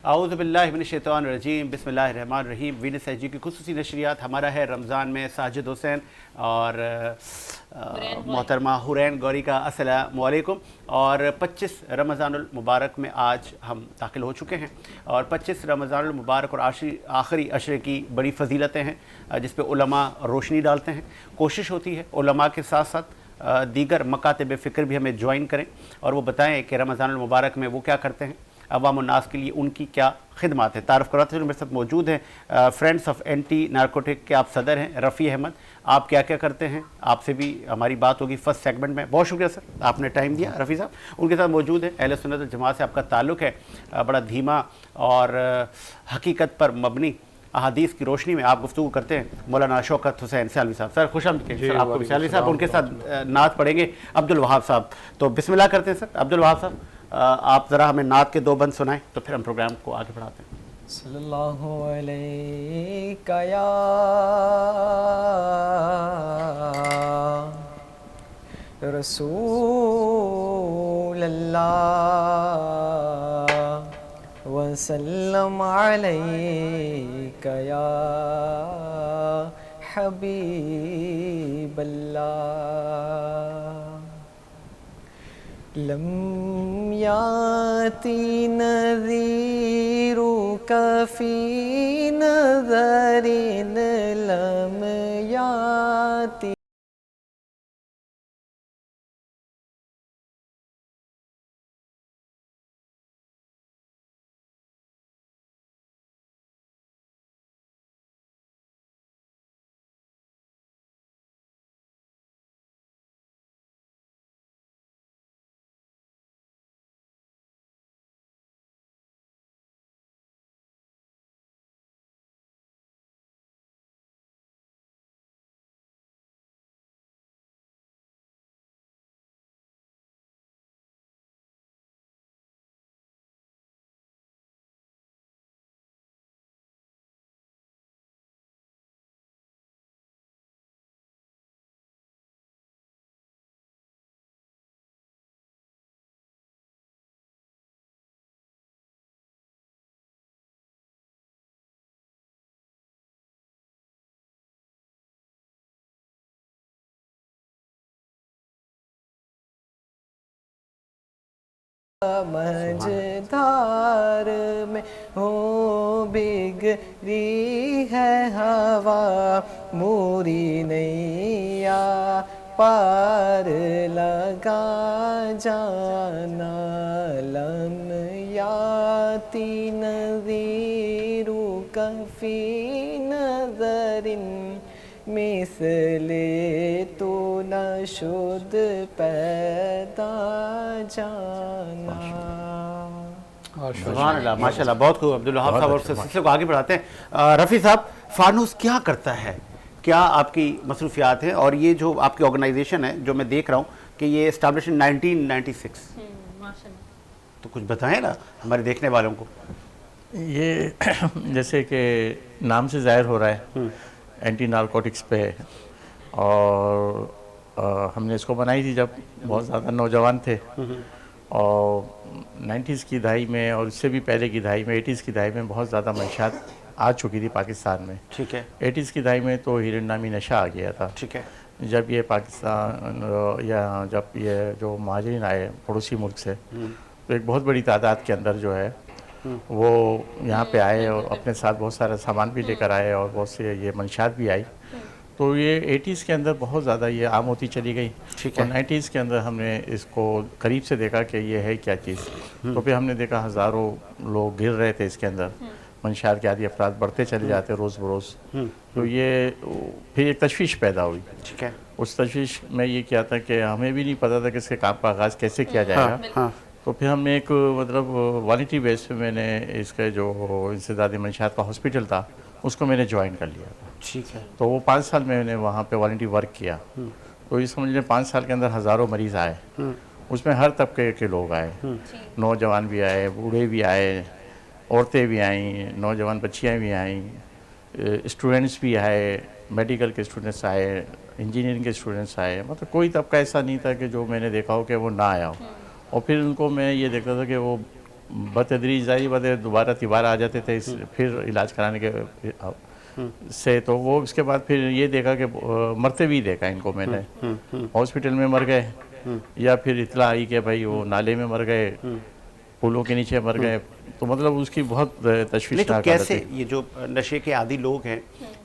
आऊज़ु बिल्लाहि मिनश शैतानिर रजीम बिस्मिल्लाहिर रहमानिर रहीम। वीनस जी की खुसूसी नशरियात हमारा है रमज़ान में साजिद हुसैन और मोहतरमा हुरैन गौरी का अस्सलामु अलैकुम। और 25 रमज़ानुल मुबारक में आज हम दाखिल हो चुके हैं और 25 रमज़ानुल मुबारक और आखिरी अशरे की बड़ी फ़जीलतें हैं जिस पे उलमा रोशनी डालते हैं। कोशिश होती है उलमा के साथ साथ दीगर मकातब फ़िक्र भी हमें ज्वाइन करें और वो बताएं कि रमज़ानुल मुबारक में वो क्या करते हैं, अवाम उन्नास के लिए उनकी क्या खिदमत है। तारफ़ कराते हुए मेरे साथ मौजूद हैं फ्रेंड्स ऑफ एंटी नारकोटिक के आप सदर हैं रफ़ी अहमद। आप क्या क्या करते हैं, आपसे भी हमारी बात होगी फर्स्ट सेगमेंट में। बहुत शुक्रिया सर, आपने टाइम दिया। रफ़ी साहब उनके साथ मौजूद है अहले सुन्नत वल जमात से आपका ताल्लुक़ है, बड़ा धीमा और हकीकत पर मबनी अहादीस की रोशनी में आप गुफ्तगू करते हैं। मौलाना शौकत हुसैन सियालवी साहब, सर खुशामदीद सर आपको भी। सियालवी साहब उनके साथ नात पढ़ेंगे अब्दुल वहाब साहब। तो बिस्मिल्लाह करते हैं सर। अब्दुल वहाब साहब आप ज़रा हमें नात के 2 बंद सुनाएं तो फिर हम प्रोग्राम को आगे बढ़ाते हैं। सल्लल्लाहु अलैका या रसूल अल्लाह वसल्लम अलैका या हबीब अल्लाह। लम याति नज़ीरुका फ़ी नज़रिन लम याति मझधार में हो बिगड़ी है हवा मोरी नैया पार लगा जाना। लम याति नज़ीरुका फ़ी नज़रिन मिसले तो न शुद्ध पैदा जाना। सुभान अल्लाह, माशाल्लाह, बहुत खूब अब्दुल वहाब साहब। और सिलसिले को आगे बढ़ाते हैं। रफ़ी साहब, फानूस क्या करता है, क्या आपकी मसरूफियात हैं? और ये जो आपकी ऑर्गेनाइजेशन है जो मैं देख रहा हूँ कि ये इस्टेब्लिश इन 1996, तो कुछ बताएं ना हमारे देखने वालों को। ये जैसे कि नाम से ज़ाहिर हो रहा है एंटी नारकोटिक्स पे है और हमने इसको बनाई थी जब बहुत ज़्यादा नौजवान थे और 90s की दहाई में और उससे भी पहले की दहाई में 80s की दहाई में बहुत ज़्यादा मंशात आ चुकी थी पाकिस्तान में। ठीक है। 80s की दहाई में तो हीरोइन नामी नशा आ गया था। ठीक है। जब ये पाकिस्तान या जब ये जो महाजरीन आए पड़ोसी मुल्क से तो एक बहुत बड़ी तादाद के अंदर जो है वो यहाँ पे आए और अपने साथ बहुत सारा सामान भी लेकर आए और बहुत से ये मंशात भी आई। तो ये 80s के अंदर बहुत ज़्यादा ये आम होती चली गई और 90s के अंदर हमने इसको करीब से देखा कि ये है क्या चीज़। तो फिर हमने देखा हज़ारों लोग गिर रहे थे इसके अंदर, मंशात के आदि अफराद बढ़ते चले जाते रोज़ बरोज़। तो ये फिर एक तशवीश पैदा हुई। ठीक है। उस तशवीश में ये क्या था कि हमें भी नहीं पता था कि इसके काम का आगाज़ कैसे किया जाएगा। तो फिर हमने एक मतलब वॉलंटरी बेस पे मैंने इसका जो इंसदादी मंशात का हॉस्पिटल था उसको मैंने ज्वाइन कर लिया था। ठीक है। तो वो 5 साल मैंने वहाँ पे वॉलंटरी वर्क किया। तो ये समझ लें 5 साल के अंदर हज़ारों मरीज़ आए, उसमें हर तबके के लोग आए, नौजवान भी आए, बूढ़े भी आए, औरतें भी आईं, नौजवान बच्चियाँ भी आईं, स्टूडेंट्स भी आए, मेडिकल के स्टूडेंट्स आए, इंजीनियरिंग के स्टूडेंट्स आए। मतलब कोई तबका ऐसा नहीं था कि जो मैंने देखा हो कि वो ना आया हो। और फिर उनको मैं ये देखता था कि वो बतदरीज ज़ाहिर बात है दोबारा आ जाते थे फिर इलाज कराने के से, तो वो उसके बाद फिर ये देखा कि मरते भी देखा इनको मैंने, हॉस्पिटल में मर गए या फिर इतला आई कि भाई वो नाले में मर गए, पुलों के नीचे मर गए, तो मतलब उसकी बहुत नहीं तो तशवीशनाक कैसे हालत थी। ये जो नशे के आदी लोग हैं,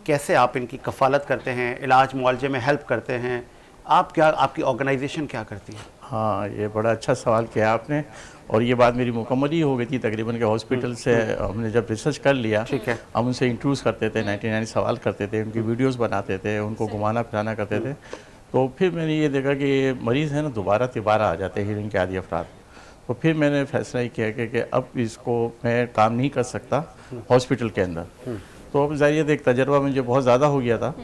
कैसे आप इनकी कफालत करते हैं, इलाज मुआलजे में हेल्प करते हैं, आप क्या, आपकी ऑर्गेनाइजेशन क्या करती है? हाँ, ये बड़ा अच्छा सवाल किया आपने, और ये बात मेरी मुकम्मल ही हो गई थी तकरीबन के हॉस्पिटल से हमने जब रिसर्च कर लिया, ठीक है। हम उनसे इंट्रोड्यूस करते थे, 99 सवाल करते थे, उनकी वीडियोस बनाते थे, उनको घुमाना फिराना करते थे, तो फिर मैंने ये देखा कि ये मरीज़ है ना दोबारा आ जाते हैं हीरोइन के आदी अफराद। तो फिर मैंने फैसला ये किया कि अब इसको मैं काम नहीं कर सकता हॉस्पिटल के अंदर। तो अब ज़ाहिर एक तजर्बा मुझे बहुत ज़्यादा हो गया था,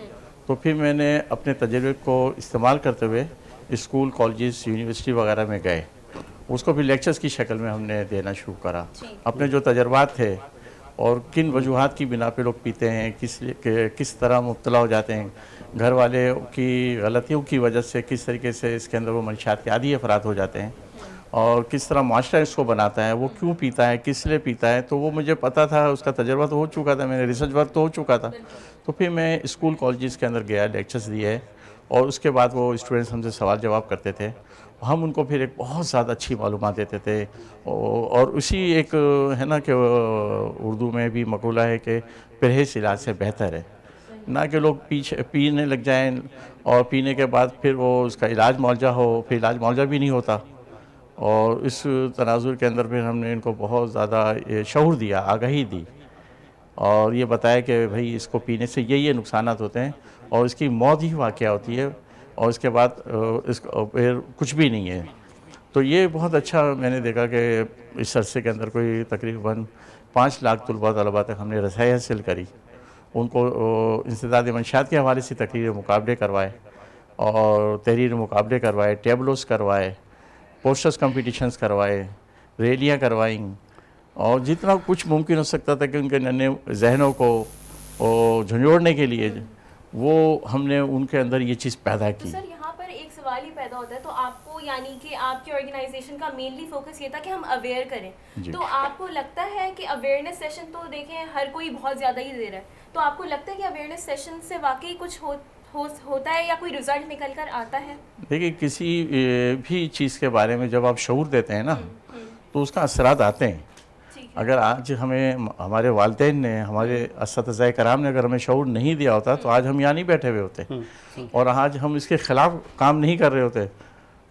तो फिर मैंने अपने तजर्बे को इस्तेमाल करते हुए स्कूल, कॉलेजेस, यूनिवर्सिटी वगैरह में गए, उसको भी लेक्चर्स की शक्ल में हमने देना शुरू करा। अपने जो तजर्बात थे और किन वजूहात की बिना पे लोग पीते हैं, किस तरह मुब्तला हो जाते हैं, घर वाले की गलतियों की वजह से किस तरीके से इसके अंदर वो मंशात के आदी अफराद हो जाते हैं, और किस तरह माशरा इसको बनाता है, वो क्यों पीता है, किस लिए पीता है, तो वो मुझे पता था, उसका तजर्बा तो हो चुका था, मैंने रिसर्च वर्क तो हो चुका था। तो फिर मैं स्कूल कॉलेजेस के अंदर गया, लेक्चर्स दिए, और उसके बाद वो स्टूडेंट्स हमसे सवाल जवाब करते थे, हम उनको फिर एक बहुत ज़्यादा अच्छी मालूमात देते थे। और उसी एक है ना कि उर्दू में भी मक़ूला है कि परहेज़ इलाज से बेहतर है, ना कि लोग पीने लग जाएं और पीने के बाद फिर वो उसका इलाज मुआवजा हो, फिर इलाज मुआवजा भी नहीं होता। और इस तनाजुर के अंदर फिर हमने इनको बहुत ज़्यादा शऊर दिया, आगाही दी, और ये बताया कि भाई इसको पीने से ये नुकसानात होते हैं और इसकी मौत ही वाक़या होती है, और इसके बाद इसको फिर कुछ भी नहीं है। तो ये बहुत अच्छा मैंने देखा कि इस अरसे के अंदर कोई तकरीबन 5 लाख तलबा तलबा तक हमने रसाई हासिल करी, उनको इंसदाद मंशात के हवाले से तकरीर मुकाबले करवाए और तहरीर मुकाबले करवाए, टेबलोस करवाए, पोस्टर्स कंपटीशंस करवाए, रैलियाँ करवाई, और जितना कुछ मुमकिन हो सकता था कि उनके नन्हे जहनों को झंझोड़ने के लिए वो हमने उनके अंदर ये चीज़ पैदा की। सर यहाँ पर एक सवाल ही पैदा होता है, तो आपको यानी कि आपकी ऑर्गेनाइजेशन का मेनली फोकस ये था कि हम अवेयर करें, तो आपको लगता है कि अवेयरनेस सेशन तो देखें हर कोई बहुत ज़्यादा ही दे रहा है, तो आपको लगता है कि अवेयरनेस सेशन से वाकई कुछ होता है या कोई रिजल्ट निकल कर आता है? देखिए, किसी भी चीज़ के बारे में जब आप शऊर देते हैं ना तो उसका असरात आते हैं। अगर आज हमें हमारे वालिदैन ने, हमारे असतिज़ाए कराम ने अगर हमें शऊर नहीं दिया होता तो आज हम यहाँ नहीं बैठे हुए होते, और आज हम इसके ख़िलाफ़ काम नहीं कर रहे होते,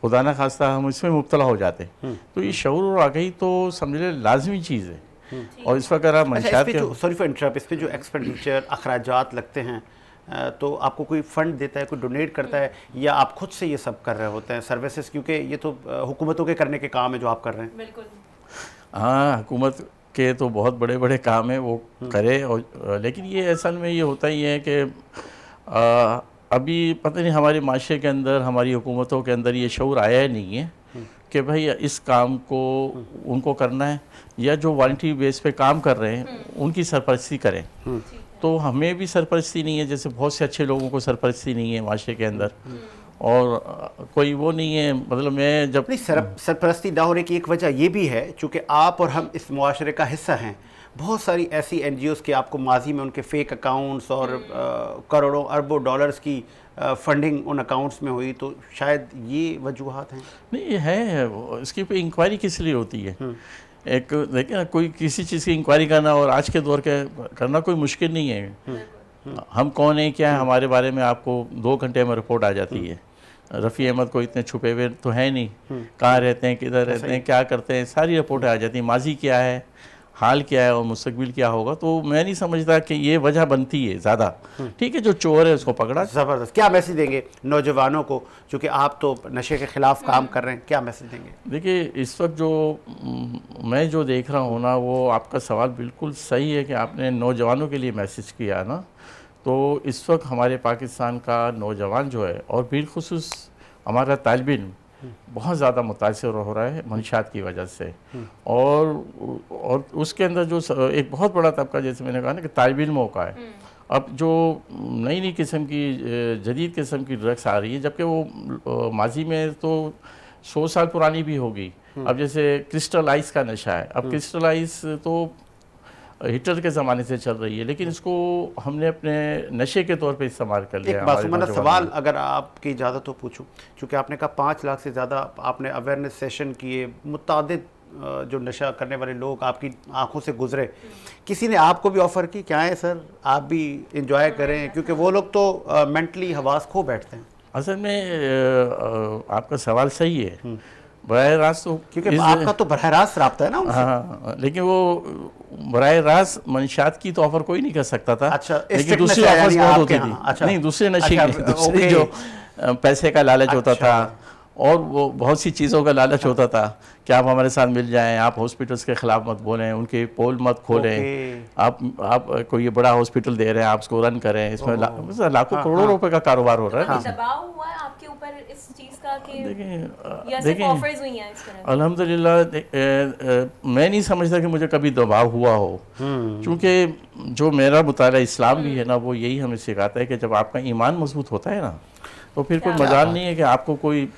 खुदा न खास्ता हम इसमें मुब्तला हो जाते। तो ये शऊर और आगाही तो समझ ले लाजमी चीज़ है। और इस वक्त आप मंशात के, सॉरी फॉर इंटरप्ट, इस पर जो एक्सपेंडिचर अखराजात लगते हैं, तो आपको कोई फ़ंड देता है, कोई डोनेट करता है, या आप खुद से ये सब कर रहे होते हैं सर्विसेज, क्योंकि ये तो हुकूमतों के करने के काम है जो आप कर रहे हैं? बिल्कुल। हाँ, हुकूमत के तो बहुत बड़े बड़े काम है वो करे, और लेकिन ये असल में ये होता ही है कि अभी पता नहीं हमारे माशरे के अंदर, हमारी हुकूमतों के अंदर ये शऊर आया ही नहीं है कि भाई इस काम को उनको करना है, या जो वॉलंटरी बेस पे काम कर रहे हैं उनकी सरपरस्ती करें। तो हमें भी सरपरस्ती नहीं है, जैसे बहुत से अच्छे लोगों को सरपरस्ती नहीं है माशरे के अंदर, और कोई वो नहीं है, मतलब मैं जब नहीं, सरपरस्ती ना होने की एक वजह ये भी है चूँकि आप और हम इस मुआशरे का हिस्सा हैं। बहुत सारी ऐसी NGOs के आपको माजी में उनके फेक अकाउंट्स और करोड़ों अरबों डॉलर्स की फंडिंग उन अकाउंट्स में हुई, तो शायद ये वजूहात हैं। नहीं है, इसकी पे इंक्वायरी किस लिए होती है? एक देखिए ना, कोई किसी चीज़ की इंक्वायरी करना और आज के दौर के करना कोई मुश्किल नहीं है। हम कौन है, क्या है, हमारे बारे में आपको 2 घंटे में रिपोर्ट आ जाती है। रफ़ी अहमद को इतने छुपे हुए तो है नहीं, कहाँ रहते हैं, किधर रहते हैं, क्या करते हैं, सारी रिपोर्टें आ जाती हैं, माजी क्या है, हाल क्या है और मुस्तकबिल क्या होगा। तो मैं नहीं समझता कि ये वजह बनती है ज़्यादा। ठीक है, जो चोर है उसको पकड़ा। ज़बरदस्त। क्या मैसेज देंगे नौजवानों को, चूँकि आप तो नशे के ख़िलाफ़ काम कर रहे हैं, क्या मैसेज देंगे? देखिए, इस वक्त जो मैं जो देख रहा हूँ ना, वो आपका सवाल बिल्कुल सही है कि आपने नौजवानों के लिए मैसेज किया ना। तो इस वक्त हमारे पाकिस्तान का नौजवान जो है, और बिलखुसूस हमारा तालिब इल्म, बहुत ज़्यादा मुतासिर हो रहा है मंशात की वजह से। और उसके अंदर जो एक बहुत बड़ा तबका, जैसे मैंने कहा ना कि तालिब इल्मों का है। अब जो नई नई किस्म की जदीद किस्म की ड्रग्स आ रही है, जबकि वो माजी में तो 100 साल पुरानी भी होगी। अब जैसे क्रिस्टल आइस का नशा है, अब क्रिस्टल आइस तो हिटलर के ज़माने से चल रही है, लेकिन इसको हमने अपने नशे के तौर पे इस्तेमाल कर लिया। एक बासुमाना सवाल अगर आपकी इजाज़त हो पूछूं, चूँकि आपने कहा 5 लाख से ज़्यादा आपने अवेयरनेस सेशन किए, मुतादिद जो नशा करने वाले लोग आपकी आंखों से गुजरे, किसी ने आपको भी ऑफ़र की क्या है सर आप भी इंजॉय करें, क्योंकि वो लोग तो मेंटली हवास खो बैठते हैं? असल में आपका सवाल सही है, बराह रास्त तो क्योंकि आपका तो बराह रास्त रब्ता है ना उनसे। हाँ, लेकिन वो बराह रास्त मंशात की तो ऑफर कोई नहीं कर सकता था। अच्छा, लेकिन दूसरी ऑफर्स बहुत होती थी। अच्छा, नहीं, दूसरे नशे अच्छा, की दूसरी जो पैसे का लालच होता था और वो बहुत सी चीज़ों का लालच होता था कि आप हमारे साथ मिल जाएं, आप हॉस्पिटल्स के ख़िलाफ़ मत बोलें, उनके पोल मत खोलें, आप कोई ये बड़ा हॉस्पिटल दे रहे हैं, आप उसको रन करें, इसमें लाखों करोड़ों रुपए का कारोबार हो रहा है। दबाव हुआ है आपके ऊपर इस चीज़ का कि देखिए ऑफर्स हुई हैं इस तरह? अल्हम्दुलिल्लाह मैं नहीं समझता कि मुझे कभी दबाव हुआ हो, क्योंकि जो मेरा मुताला इस्लाम भी है ना, वो यही हमें सिखाता है कि जब आपका ईमान मजबूत होता है ना, तो फिर कोई मजाल नहीं है कि आपको कोई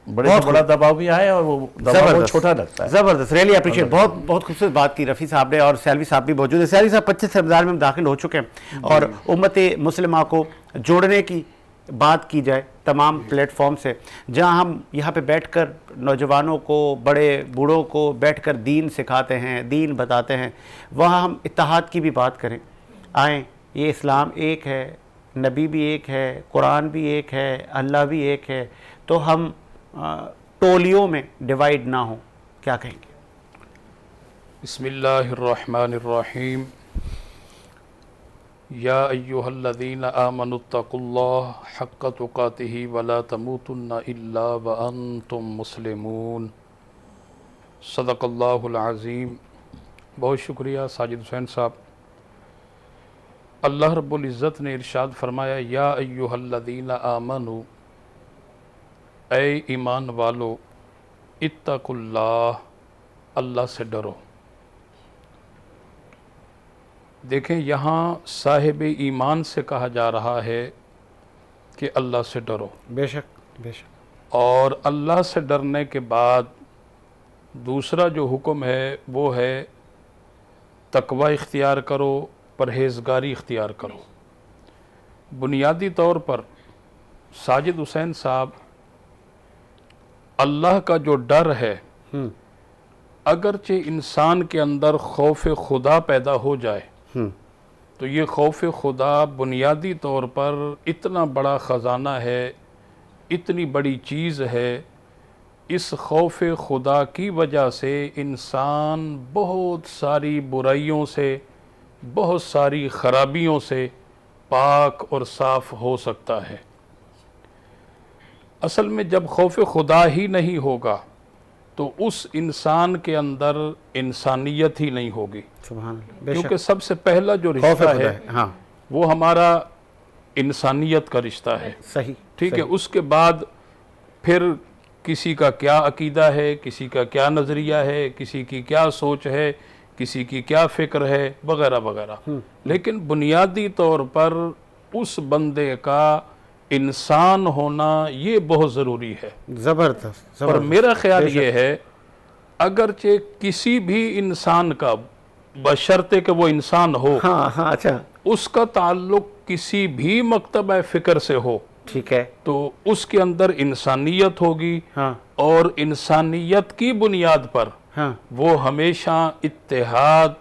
बड़े से बड़ा दबाव भी आए और वो दबाव बहुत छोटा लगता है। ज़बरदस्त, रियली अप्रिशिएट। बहुत खूबसूरत बात की रफ़ी साहब ने, और सैलवी साहब भी मौजूद है। सैलवी साहब 25 रमज़ान में हम दाखिल हो चुके हैं और उम्मत मुस्लिमा को जोड़ने की बात की जाए तमाम प्लेटफॉर्म से, जहां हम यहाँ पे बैठकर नौजवानों को, बड़े बूढ़ों को बैठकर दीन सिखाते हैं, दीन बताते हैं, वहाँ हम इत्तेहाद की भी बात करें। आएँ, ये इस्लाम एक है, नबी भी एक है, कुरान भी एक है, अल्लाह भी एक है, तो हम टोलियों में डिवाइड ना हो, क्या कहेंगे? बिस्मिल्लाहिर्रहमानिर्रहीम। या अय्युहल्लज़ीना आमनुत्तकुल्लाह हक़्क़ तुक़ातिही वला तमूतुन्ना इल्ला व अंतुम मुस्लिमून। सदक़ल्लाहुल अज़ीम। बहुत शुक्रिया साजिद हुसैन साहब। अल्लाह रब्बुल इज़्ज़त ने इरशाद फरमाया, या अय्युहल्लज़ीना आमनु, ऐ ईमान वालो, इत्तकुल्लाह, अल्लाह से डरो। देखें, यहाँ साहिब ईमान से कहा जा रहा है कि अल्लाह से डरो। बेशक बेशक। और अल्लाह से डरने के बाद दूसरा जो हुक्म है वो है तकवा इख्तियार करो, परहेज़गारी इख्तियार करो। बुनियादी तौर पर साजिद हुसैन साहब, अल्लाह का जो डर है, अगरचे इंसान के अंदर खौफ खुदा पैदा हो जाए तो ये खौफ खुदा बुनियादी तौर पर इतना बड़ा ख़जाना है, इतनी बड़ी चीज़ है। इस खौफ खुदा की वजह से इंसान बहुत सारी बुराइयों से, बहुत सारी ख़राबियों से पाक और साफ़ हो सकता है। असल में जब खौफ खुदा ही नहीं होगा तो उस इंसान के अंदर इंसानियत ही नहीं होगी। सुभान अल्लाह। क्योंकि सबसे पहला जो रिश्ता है, हाँ, वो हमारा इंसानियत का रिश्ता है। सही, ठीक है। उसके बाद फिर किसी का क्या अकीदा है, किसी का क्या नज़रिया है, किसी की क्या सोच है, किसी की क्या फ़िक्र है, वगैरह वगैरह। लेकिन बुनियादी तौर पर उस बंदे का इंसान होना ये बहुत ज़रूरी है। ज़बरदस्त। और मेरा ख्याल ये है, अगरचे किसी भी इंसान का, बशर्ते कि वो इंसान हो, हाँ हाँ, अच्छा, उसका ताल्लुक किसी भी मकतबा फ़िक्र से हो, ठीक है, तो उसके अंदर इंसानियत होगी। हाँ, और इंसानियत की बुनियाद पर हाँ, वो हमेशा इत्तेहाद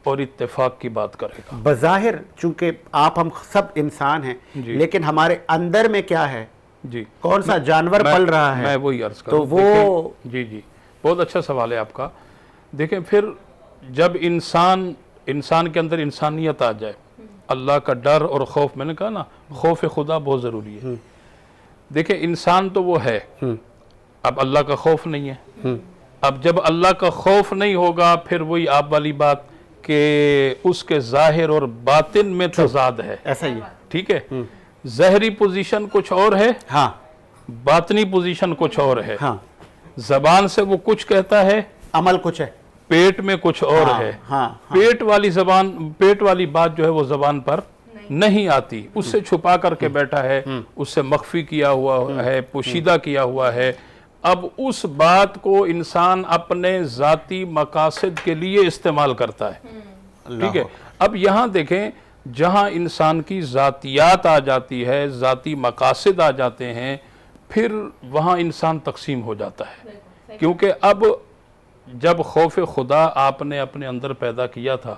और इत्तेफाक की बात करेगा। बज़ाहिर चूंकि आप हम सब इंसान हैं, लेकिन हमारे अंदर में क्या है, जी, कौन सा जानवर पल रहा है, मैं वही अर्ज तो वो जी जी, बहुत अच्छा सवाल है आपका। देखें, फिर जब इंसान के अंदर इंसानियत आ जाए, अल्लाह का डर और खौफ, मैंने कहा ना, खौफ खुदा बहुत ज़रूरी है। देखें, इंसान तो वो है, अब अल्लाह का खौफ नहीं है। अब जब अल्लाह का खौफ नहीं होगा, फिर वही आप वाली बात कि उसके ज़ाहिर और बातिन में तज़ाद है। ऐसा ही है, ठीक है। ज़ाहरी पोजीशन कुछ और है, हाँ, बातनी पोजीशन कुछ और है। हाँ, ज़बान से वो कुछ कहता है, अमल कुछ है, पेट में कुछ और हाँ, है। हाँ, पेट वाली बात जो है वो ज़बान पर नहीं आती, उससे छुपा करके बैठा है, उससे मख्फी किया हुआ है, पोशीदा किया हुआ है, اب اس بات کو انسان اپنے ذاتی مقاصد کے لیے استعمال کرتا ہے. ٹھیک ہے. اب یہاں دیکھیں جہاں انسان کی ذاتیات آ جاتی ہے, ذاتی مقاصد آ جاتے ہیں, پھر وہاں انسان تقسیم ہو جاتا ہے. کیونکہ اب جب خوف خدا آپ نے اپنے اندر پیدا کیا تھا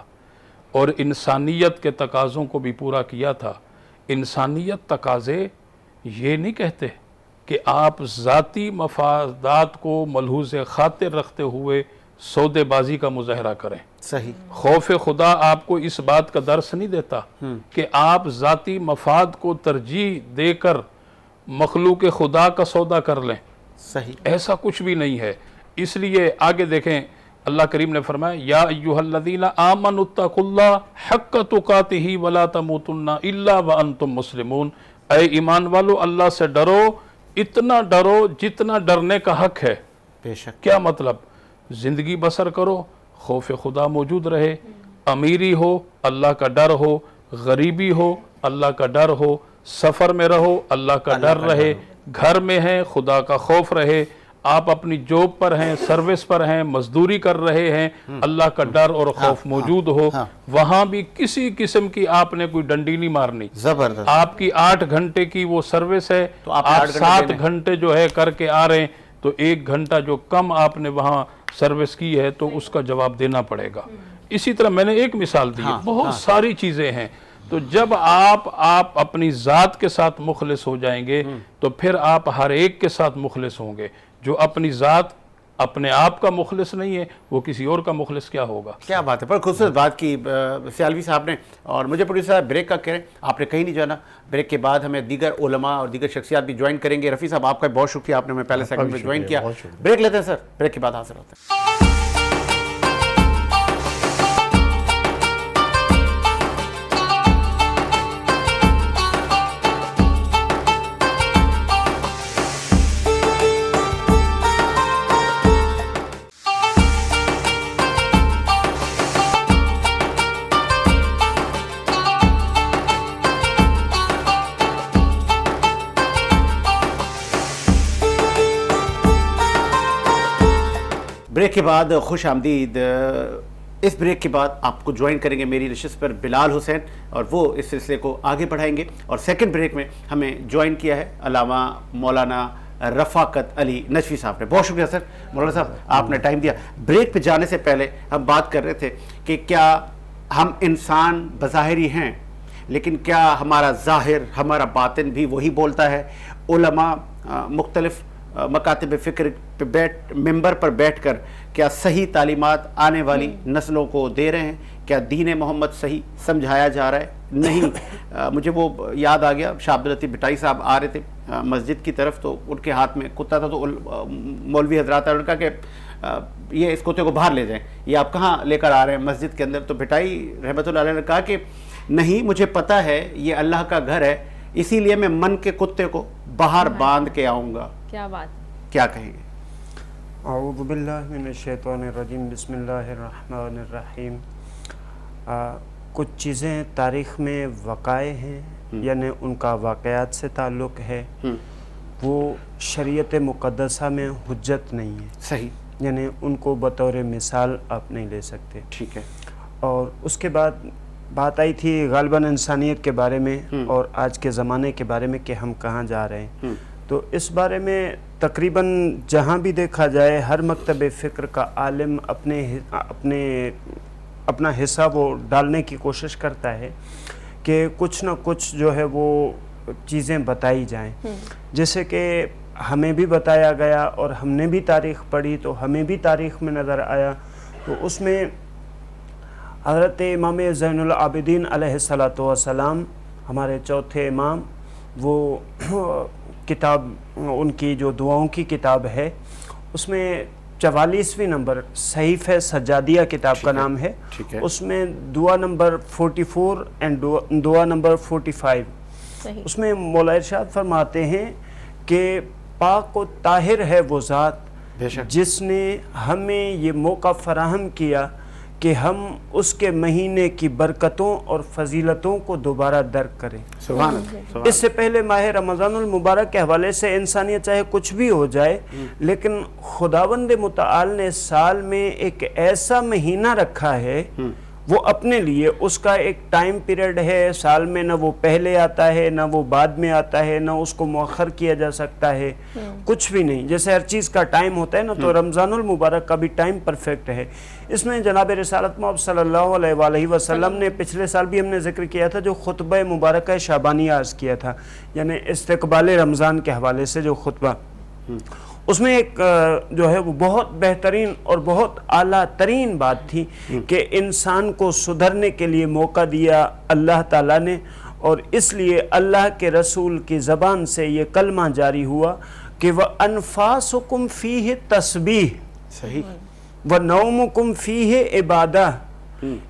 اور انسانیت کے تقاضوں کو بھی پورا کیا تھا, انسانیت تقاضے یہ نہیں کہتے کہ آپ ذاتی مفادات کو ملحوظ خاطر رکھتے ہوئے سودے بازی کا مظاہرہ کریں. صحیح. خوف خدا آپ کو اس بات کا درس نہیں دیتا کہ آپ ذاتی مفاد کو ترجیح دے کر مخلوق خدا کا سودا کر لیں. صحیح. ایسا کچھ بھی نہیں ہے. اس لیے آگے دیکھیں اللہ کریم نے فرمایا یا ایھا الذین آمنوا اتقوا اللہ حق تقاتہ ولا تموتن الا وانتم مسلمون. اے ایمان والو اللہ سے ڈرو, اتنا ڈرو جتنا ڈرنے کا حق ہے. بے شک. کیا مطلب؟ زندگی بسر کرو, خوف خدا موجود رہے, امیری ہو اللہ کا ڈر ہو, غریبی ہو اللہ کا ڈر ہو, سفر میں رہو اللہ کا ڈر رہے, گھر میں ہیں خدا کا خوف رہے, آپ اپنی جاب پر ہیں, سروس پر ہیں, مزدوری کر رہے ہیں, اللہ کا ڈر اور خوف موجود ہو. وہاں بھی کسی قسم کی آپ نے کوئی ڈنڈی نہیں مارنی. زبردست. آپ کی 8 گھنٹے کی وہ سروس ہے, تو آپ آپ 7 گھنٹے جو ہے کر کے آ رہے ہیں, تو 1 گھنٹہ جو کم آپ نے وہاں سروس کی ہے تو اس کا جواب دینا پڑے گا. اسی طرح میں نے ایک مثال دی, بہت ساری چیزیں ہیں. تو جب آپ اپنی ذات کے ساتھ مخلص ہو جائیں گے تو پھر آپ ہر ایک کے ساتھ مخلص ہوں گے. جو اپنی ذات اپنے آپ کا مخلص نہیں ہے وہ کسی اور کا مخلص کیا ہوگا. کیا بات ہے, پر خوبصورت بات کی سیالوی صاحب نے. اور مجھے پروڈیوسر صاحب بریک کا کہہ رہے ہیں, آپ نے کہیں نہیں جانا. بریک کے بعد ہمیں دیگر علماء اور دیگر شخصیات بھی جوائن کریں گے. رفیع صاحب آپ کا بہت شکریہ, آپ نے ہمیں پہلے سیگمنٹ میں جوائن کیا. بریک لیتے ہیں سر, بریک کے بعد حاضر ہوتے ہیں. بریک کے بعد خوش آمدید. اس بریک کے بعد آپ کو جوائن کریں گے میری نشست پر بلال حسین, اور وہ اس سلسلے کو آگے بڑھائیں گے. اور سیکنڈ بریک میں ہمیں جوائن کیا ہے علامہ مولانا رفاقت علی نجفی صاحب نے. بہت شکریہ سر مولانا صاحب, آپ نے ٹائم دیا. بریک پہ جانے سے پہلے ہم بات کر رہے تھے کہ کیا ہم انسان بظاہری ہیں, لیکن کیا ہمارا ظاہر ہمارا باطن بھی وہی بولتا ہے. علماء مختلف مکاتب فکر پہ ممبر پر بیٹھ کر کیا صحیح تعلیمات آنے والی نسلوں کو دے رہے ہیں؟ کیا دین محمد صحیح سمجھایا جا رہا ہے؟ نہیں. مجھے وہ یاد آ گیا, شاہ عبداللطیف بھٹائی صاحب آ رہے تھے مسجد کی طرف, تو ان کے ہاتھ میں کتا تھا, تو مولوی حضرات نے کہا کہ یہ اس کتے کو باہر لے جائیں, یہ آپ کہاں لے کر آ رہے ہیں مسجد کے اندر. تو بھٹائی رحمۃ اللہ علیہ نے کہا کہ نہیں, مجھے پتہ ہے یہ اللہ کا گھر ہے, اسی لیے میں من کے کتے کو باہر باندھ کے آؤں گا. کیا بات, کیا کہیں گے؟ اعوذ باللہ من الشیطان الرجیم, بسم اللہ الرحمن الرحیم. کچھ چیزیں تاریخ میں وقائع ہیں, یعنی ان کا واقعات سے تعلق ہے, وہ شریعت مقدسہ میں حجت نہیں ہے. صحیح. یعنی ان کو بطور مثال آپ نہیں لے سکتے. ٹھیک ہے. اور اس کے بعد بات آئی تھی غالباً انسانیت کے بارے میں اور آج کے زمانے کے بارے میں کہ ہم کہاں جا رہے ہیں. تو اس بارے میں تقریباً جہاں بھی دیکھا جائے ہر مکتب فکر کا عالم اپنا حصہ وہ ڈالنے کی کوشش کرتا ہے کہ کچھ نہ کچھ جو ہے وہ چیزیں بتائی جائیں. جیسے کہ ہمیں بھی بتایا گیا اور ہم نے بھی تاریخ پڑھی تو ہمیں بھی تاریخ میں نظر آیا. تو اس میں حضرت امام زین العابدین علیہ السلام ہمارے چوتھے امام, وہ کتاب ان کی جو دعاؤں کی کتاب ہے اس میں 44ویں نمبر صحیفہ سجادیہ کتاب کا نام ہے. اس میں دعا نمبر 44 اینڈ دعا نمبر 45, اس میں مولا ارشاد فرماتے ہیں کہ پاک و طاہر ہے وہ ذات جس نے ہمیں یہ موقع فراہم کیا کہ ہم اس کے مہینے کی برکتوں اور فضیلتوں کو دوبارہ درک کریں. سبحان اللہ. اس سے پہلے ماہ رمضان المبارک کے حوالے سے انسانیت چاہے کچھ بھی ہو جائے لیکن خداوند متعال نے سال میں ایک ایسا مہینہ رکھا ہے وہ اپنے لیے، اس کا ایک ٹائم پیریڈ ہے سال میں، نہ وہ پہلے آتا ہے نہ وہ بعد میں آتا ہے، نہ اس کو مؤخر کیا جا سکتا ہے، کچھ بھی نہیں. جیسے ہر چیز کا ٹائم ہوتا ہے نا، تو رمضان المبارک کا بھی ٹائم پرفیکٹ ہے. اس میں جناب رسالت محمد صلی اللہ علیہ وآلہ وسلم نے پچھلے سال بھی ہم نے ذکر کیا تھا، جو خطبہ مبارکہ شعبانیہ عرض کیا تھا، یعنی استقبال رمضان کے حوالے سے جو خطبہ، اس میں ایک جو ہے وہ بہت بہترین اور بہت اعلیٰ ترین بات تھی کہ انسان کو سدھرنے کے لیے موقع دیا اللہ تعالیٰ نے، اور اس لیے اللہ کے رسول کی زبان سے یہ کلمہ جاری ہوا کہ وَأَنفَاسُكُمْ فِيهِ تَسْبِيحٌ صحیح. وَنَوْمُكُمْ فِيهِ عِبَادَةٌ.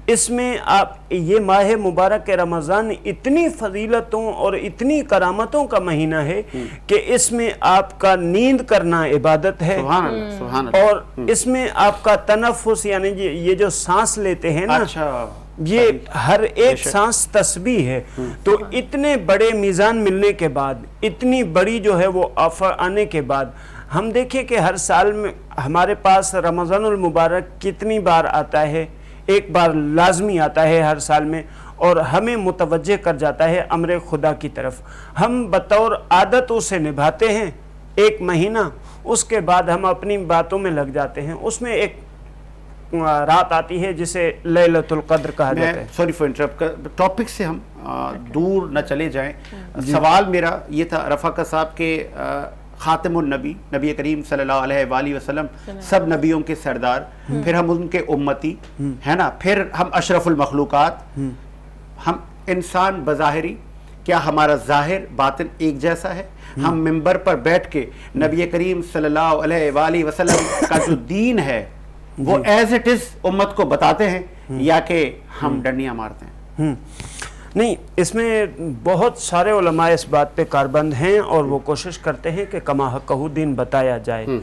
اس میں آپ یہ ماہ مبارک رمضان اتنی فضیلتوں اور اتنی کرامتوں کا مہینہ ہے کہ اس میں آپ کا نیند کرنا عبادت ہے، سبحان اللہ. سبحان اللہ. اور اس میں آپ کا تنفس یعنی یہ جو سانس لیتے ہیں نا، اچھا، یہ ہر ایک سانس تسبیح ہے. تو اتنے بڑے میزان ملنے کے بعد، اتنی بڑی جو ہے وہ آفر آنے کے بعد، ہم دیکھیں کہ ہر سال میں ہمارے پاس رمضان المبارک کتنی بار آتا ہے. ایک بار لازمی آتا ہے ہر سال میں، اور ہمیں متوجہ کر جاتا ہے امر خدا کی طرف. ہم بطور عادت اسے نبھاتے ہیں ایک مہینہ، اس کے بعد ہم اپنی باتوں میں لگ جاتے ہیں. اس میں ایک رات آتی ہے جسے لیلۃ القدر کہا جاتا ہے. سوری فار انٹرپٹ، ٹاپک سے ہم دور نہ چلے جائیں. سوال میرا یہ تھا، رفاقہ صاحب کے خاتم النبی، نبی کریم صلی اللہ علیہ وآلہ وسلم سب نبیوں کے سردار، پھر ہم ان کے امتی ہے نا، پھر ہم اشرف المخلوقات، ہم انسان بظاہری، کیا ہمارا ظاہر باطن ایک جیسا ہے؟ ہم ممبر پر بیٹھ کے نبی کریم صلی اللہ علیہ وآلہ وسلم کا جو دین ہے وہ ایز اٹ از امت کو بتاتے ہیں، یا کہ ہم ڈنڈیاں مارتے ہیں؟ نہیں، اس میں بہت سارے علماء اس بات پہ کاربند ہیں اور وہ کوشش کرتے ہیں کہ کما حقہ دین بتایا جائے.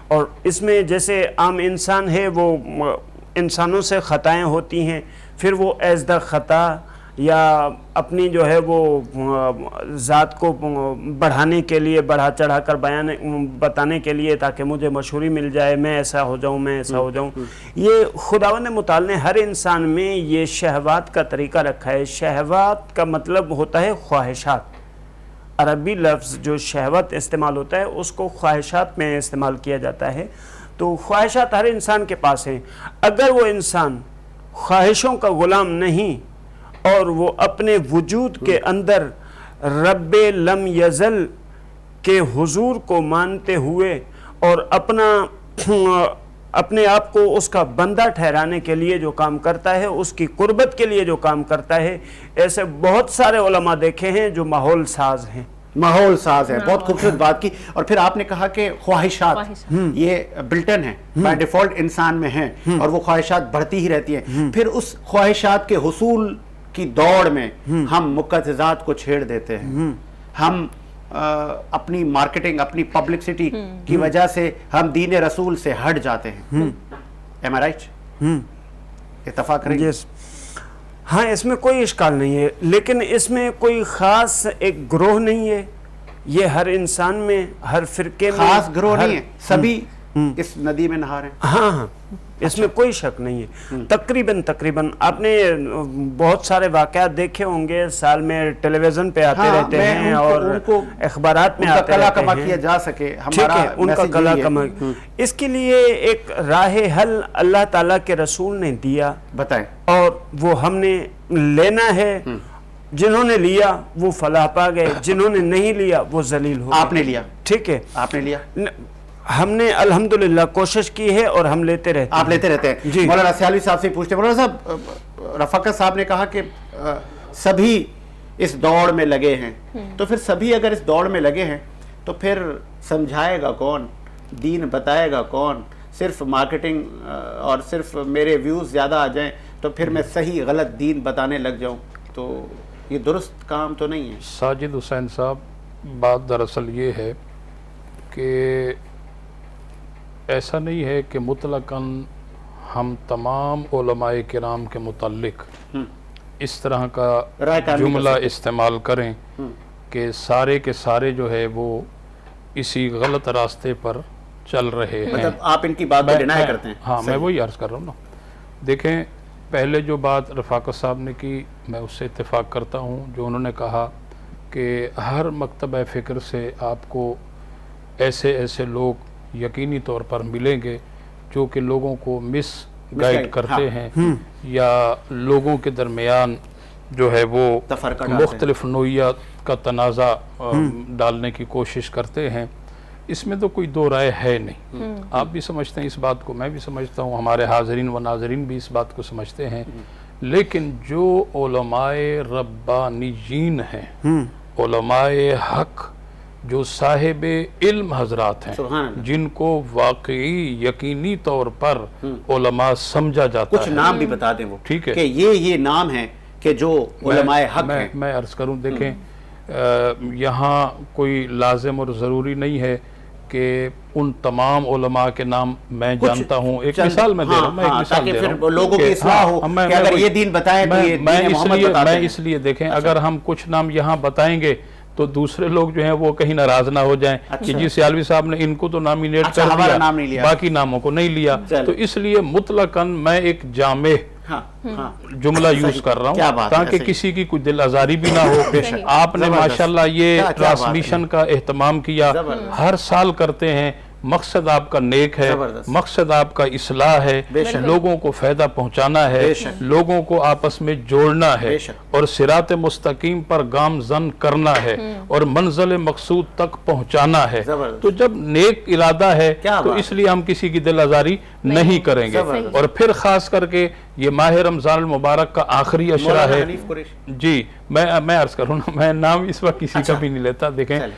اور اس میں جیسے عام انسان ہے، وہ انسانوں سے خطائیں ہوتی ہیں، پھر وہ ایز دا خطا یا اپنی جو ہے وہ ذات کو بڑھانے کے لیے، بڑھا چڑھا کر بتانے کے لیے تاکہ مجھے مشہوری مل جائے، میں ایسا ہو جاؤں، میں ایسا ہو جاؤں، یہ خداوند متعال نے ہر انسان میں یہ شہوات کا طریقہ رکھا ہے. شہوات کا مطلب ہوتا ہے خواہشات. عربی لفظ جو شہوت استعمال ہوتا ہے اس کو خواہشات میں استعمال کیا جاتا ہے. تو خواہشات ہر انسان کے پاس ہیں. اگر وہ انسان خواہشوں کا غلام نہیں اور وہ اپنے وجود کے اندر رب لم یزل کے حضور کو مانتے ہوئے اور اپنے آپ کو اس کا بندہ ٹھہرانے کے لیے جو کام کرتا ہے، اس کی قربت کے لیے جو کام کرتا ہے، ایسے بہت سارے علماء دیکھے ہیں جو ماحول ساز ہیں. ماحول ساز ہے. بہت خوبصورت بات کی. اور پھر آپ نے کہا کہ خواہشات یہ بلٹن ہیں، بائی ڈیفالٹ انسان میں ہیں، اور وہ خواہشات بڑھتی ہی رہتی ہیں. پھر اس خواہشات کے حصول کی دوڑ میں ہم مقتضات کو چھیڑ دیتے ہیں. ہم اپنی مارکیٹنگ، اپنی پبلکسٹی کی وجہ سے ہم دین رسول سے ہٹ جاتے ہیں. Am I right؟ اتفاق کریں گے؟ ہاں، اس میں کوئی اشکال نہیں ہے، لیکن اس میں کوئی خاص ایک گروہ نہیں ہے. یہ ہر انسان میں، ہر فرقے میں خاص گروہ نہیں ہے، سبھی اس ندی میں نہا رہے ہیں. ہاں ہاں، اس میں کوئی شک نہیں ہے. تقریباً آپ نے بہت سارے واقعات دیکھے ہوں گے، سال میں ٹیلی ویژن پہ آتے رہتے ہیں اور اخبارات میں آتے کلا رہتے کما ہیں. کیا جا سکے، ٹھیک ہے، ان کا کلا کما. اس کے لیے ایک راہ حل اللہ تعالیٰ کے رسول نے دیا، بتائیں، اور وہ ہم نے لینا ہے. جنہوں نے لیا وہ فلاح پا گئے، جنہوں نے نہیں لیا وہ ذلیل ہو گئے. آپ نے لیا، ٹھیک ہے، آپ نے لیا، ہم نے الحمدللہ کوشش کی ہے اور ہم لیتے رہتے ہیں. آپ لیتے رہتے ہیں. جی. مولانا سیالوی صاحب سے پوچھتے ہیں. مولانا صاحب، رفاقت صاحب نے کہا کہ سبھی اس دوڑ میں لگے ہیں، تو پھر سبھی اگر اس دوڑ میں لگے ہیں تو پھر سمجھائے گا کون؟ دین بتائے گا کون؟ صرف مارکیٹنگ اور صرف میرے ویوز زیادہ آ جائیں تو پھر میں صحیح غلط دین بتانے لگ جاؤں، تو یہ درست کام تو نہیں ہے. ساجد حسین صاحب، بات دراصل یہ ہے کہ ایسا نہیں ہے کہ مطلقاً ہم تمام علماء کرام کے متعلق اس طرح کا رائے تعمیل کر جملہ سکتے استعمال کریں کہ سارے کے سارے جو ہے وہ اسی غلط راستے پر چل رہے ہیں. مطلب آپ ان کی بات کو ڈینائی کرتے ہیں. ہاں میں وہی عرض کر رہا ہوں نا. دیکھیں پہلے جو بات رفاقت صاحب نے کی میں اس سے اتفاق کرتا ہوں، جو انہوں نے کہا کہ ہر مکتبہ فکر سے آپ کو ایسے ایسے لوگ یقینی طور پر ملیں گے جو کہ لوگوں کو مس گائیڈ کرتے ہیں یا لوگوں کے درمیان جو ہے وہ مختلف نوعیت کا تنازع ڈالنے کی کوشش کرتے ہیں. اس میں تو کوئی دو رائے ہے نہیں. آپ بھی سمجھتے ہیں اس بات کو، میں بھی سمجھتا ہوں، ہمارے حاضرین و ناظرین بھی اس بات کو سمجھتے ہیں. لیکن جو علماء ربانیین ہیں، علماء حق، جو صاحب علم حضرات ہیں، جن کو واقعی یقینی طور پر علماء سمجھا جاتا ہے. کچھ نام بھی بتا دیں وہ، ٹھیک ہے، کہ یہ نام ہیں کہ جو علماء حق ہیں. میں عرض کروں، دیکھیں یہاں کوئی لازم اور ضروری نہیں ہے کہ ان تمام علماء کے نام میں جانتا ہوں. ایک مثال میں دے رہا ہوں، میں ایک مثال دے رہا ہوں، لوگوں کی اصلاح ہو کہ اگر یہ دین بتائیں تو یہ دین محمد بتاتے ہیں. میں اس لیے دیکھیں اگر ہم کچھ نام یہاں بتائیں گے تو دوسرے لوگ جو ہیں وہ کہیں ناراض نہ ہو جائیں کہ جی سیالوی صاحب نے ان کو تو نامینیٹ کر دیا، باقی ناموں کو نہیں لیا. تو اس لیے مطلقاً میں ایک جامع جملہ یوز کر رہا ہوں تاکہ کسی کی کوئی دل آزاری بھی نہ ہو. آپ نے ماشاءاللہ یہ ٹرانسمیشن کا اہتمام کیا، ہر سال کرتے ہیں. مقصد آپ کا نیک ہے، مقصد آپ کا اصلاح ہے، لوگوں کو فائدہ پہنچانا ہے، لوگوں کو آپس میں جوڑنا ہے اور صراط مستقیم پر گامزن کرنا ہے اور منزل مقصود تک پہنچانا ہے. تو جب نیک ارادہ ہے تو اس لیے ہم کسی کی دل آزاری نہیں کریں گے. اور پھر خاص کر کے یہ ماہ رمضان المبارک کا آخری عشرہ ہے. جی میں عرض کروں نا، میں نام اس وقت کسی کا بھی نہیں لیتا. دیکھیں اور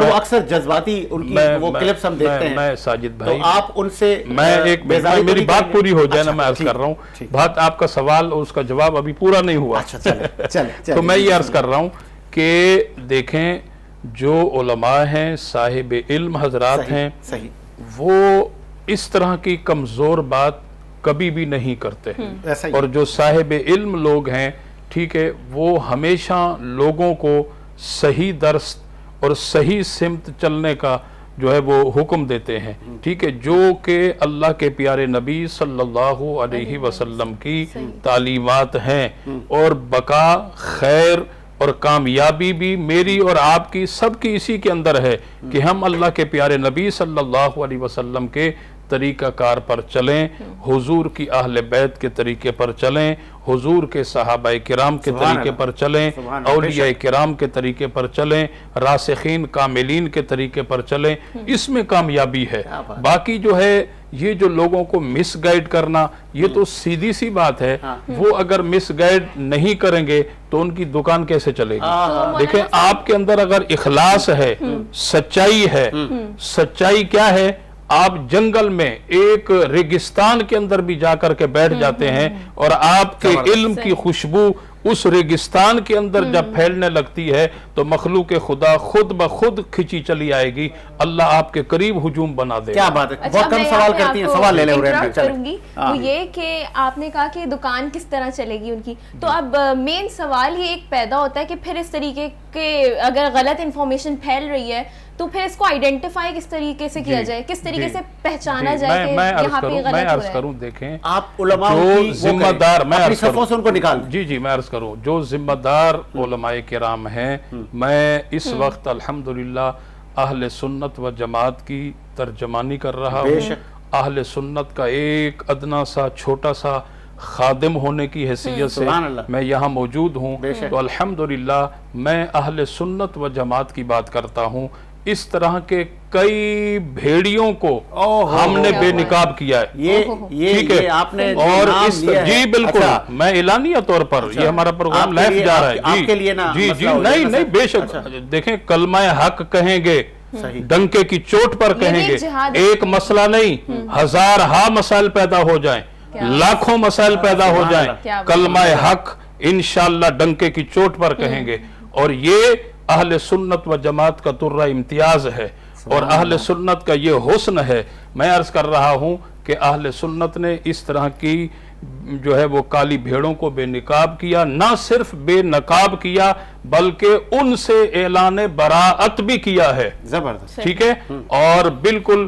وہ اکثر جذباتی ان کی وہ کلپس ہم دیکھتے ہیں. میں ساجد بھائی، آپ ان سے میری بات پوری ہو جائے نا، میں عرض کر رہا ہوں. بات آپ کا سوال اور اس کا جواب ابھی پورا نہیں ہوا. تو میں یہ عرض کر رہا ہوں کہ دیکھیں جو علماء ہیں، صاحب علم حضرات ہیں، وہ اس طرح کی کمزور بات کبھی بھی نہیں کرتے. اور جو صاحب علم لوگ ہیں، ٹھیک ہے، وہ ہمیشہ لوگوں کو صحیح درس اور صحیح سمت چلنے کا جو ہے وہ حکم دیتے ہیں. ٹھیک ہے، جو کہ اللہ کے پیارے نبی صلی اللہ علیہ وسلم کی تعلیمات ہیں. اور بقا، خیر اور کامیابی بھی میری اور آپ کی سب کی اسی کے اندر ہے کہ ہم اللہ کے پیارے نبی صلی اللہ علیہ وسلم کے طریقہ کار پر چلیں، حضور کی اہل بیت کے طریقے پر چلیں، حضور کے صحابہ کرام کے طریقے پر چلیں، اولیاء کرام کے طریقے پر چلیں، راسخین کاملین کے طریقے پر چلیں. اس میں کامیابی ہے. باقی جو ہے یہ جو لوگوں کو مس گائیڈ کرنا، یہ تو سیدھی سی بات ہے. وہ اگر مس گائیڈ نہیں کریں گے تو ان کی دکان کیسے چلے گی؟ دیکھیں آپ کے اندر اگر اخلاص ہے، سچائی ہے. سچائی کیا ہے؟ آپ جنگل میں ایک ریگستان کے اندر بھی جا کر کے بیٹھ جاتے ہیں اور آپ کے علم کی خوشبو اس ریگستان کے اندر جب پھیلنے لگتی ہے تو مخلوق خدا خود بخود کھچی چلی آئے گی. اللہ آپ کے قریب ہجوم بنا دے. کیا بات ہے، بہت کم سوال کرتی ہیں، سوال لے لیں. وہ یہ کہ آپ نے کہا کہ دکان کس طرح چلے گی ان کی، تو اب مین سوال یہ ایک پیدا ہوتا ہے کہ پھر اس طریقے کے اگر غلط انفارمیشن پھیل رہی ہے تو پھر اس کو آئیڈینٹیفائی کس طریقے سے کیا جائے، کس طریقے سے پہچانا جائے کہ یہاں پہ غلط ہو رہا ہے. میں عرض کروں، دیکھیں آپ علماء جو ذمہ دار، میں اپنی صفوں سے ان کو نکال دیں. جی میں عرض کروں، جو ذمہ دار علماء کرام ہیں، میں اس وقت الحمدللہ اہل سنت و جماعت کی ترجمانی کر رہا ہوں. اہل سنت کا ایک ادنا سا چھوٹا سا خادم ہونے کی حیثیت سے میں یہاں موجود ہوں. تو الحمدللہ میں اہل سنت و جماعت کی بات کرتا ہوں. اس طرح کے کئی بھیڑیوں کو ہم نے بے نقاب کیا ہے. ٹھیک ہے، اور اس جی بالکل میں اعلانیہ طور پر یہ ہمارا پروگرام لائف جا رہا ہے. جی جی نہیں بے شک. دیکھیں کلمہ حق کہیں گے، ڈنکے کی چوٹ پر کہیں گے، ایک مسئلہ نہیں، ہزارہا مسائل پیدا ہو جائیں، لاکھوں مسائل پیدا ہو جائیں، کلمہ حق انشاءاللہ ڈنکے کی چوٹ پر کہیں گے. اور یہ اہل سنت و جماعت کا ترہ امتیاز ہے اور اہل سنت کا یہ حسن ہے. میں عرض کر رہا ہوں کہ اہل سنت نے اس طرح کی جو ہے وہ کالی بھیڑوں کو بے نقاب کیا، نہ صرف بے نقاب کیا بلکہ ان سے اعلان براءت بھی کیا ہے. زبردست. ٹھیک ہے، اور بالکل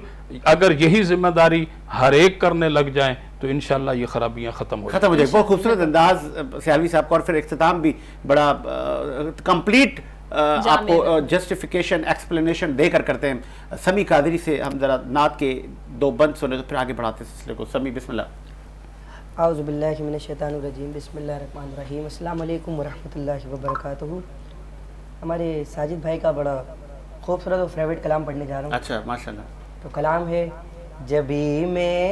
اگر یہی ذمہ داری ہر ایک کرنے لگ جائیں تو انشاءاللہ یہ خرابیاں ختم ہو جائے. بہت خوبصورت انداز سیالوی صاحب کا، اور پھر اختتام بھی بڑا کمپلیٹ آپ کو جسٹیفیکیشن ایکسپلینیشن دے کر کرتے ہیں. سمی قادری سے ہم ذرا نعت کے 2 بند سنے تو پھر آگے بڑھاتے ہیں سلسلے کو. سمی بسم اللہ. اعوذ باللہ من الشیطان الرجیم، بسم اللہ الرحمن الرحیم. السلام علیکم ورحمۃ اللہ وبرکاتہ. ہمارے ساجد بھائی کا بڑا خوبصورت اور فیوریٹ کلام پڑھنے جا رہا ہوں. اچھا ماشاءاللہ. تو کلام ہے جبی میں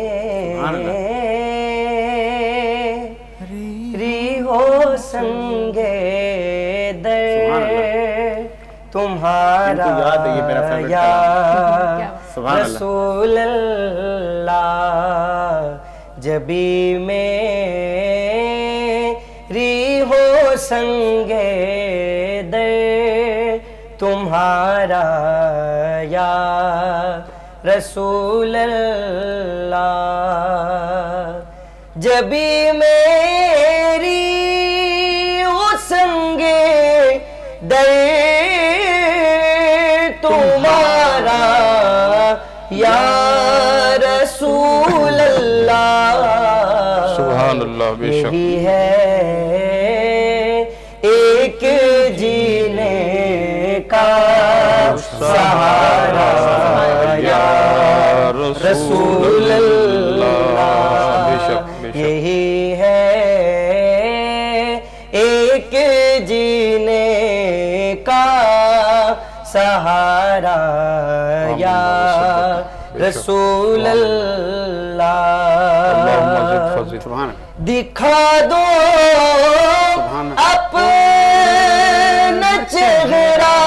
ری ہو سنگے در تمہارا یا رسول اللہ، جبی میں ری ہو سنگے در تمہارا یا رسول اللہ، جبی میری ہو سنگے در تمہارا یا رسول اللہ. سبحان اللہ. بے شک یہی ہے ایک جینے کا سہارا یا رسول اللہ. بے شک یہی ہے ایک جینے کا سہارا یا رسول اللہ. دکھا دو اپنا چہرہ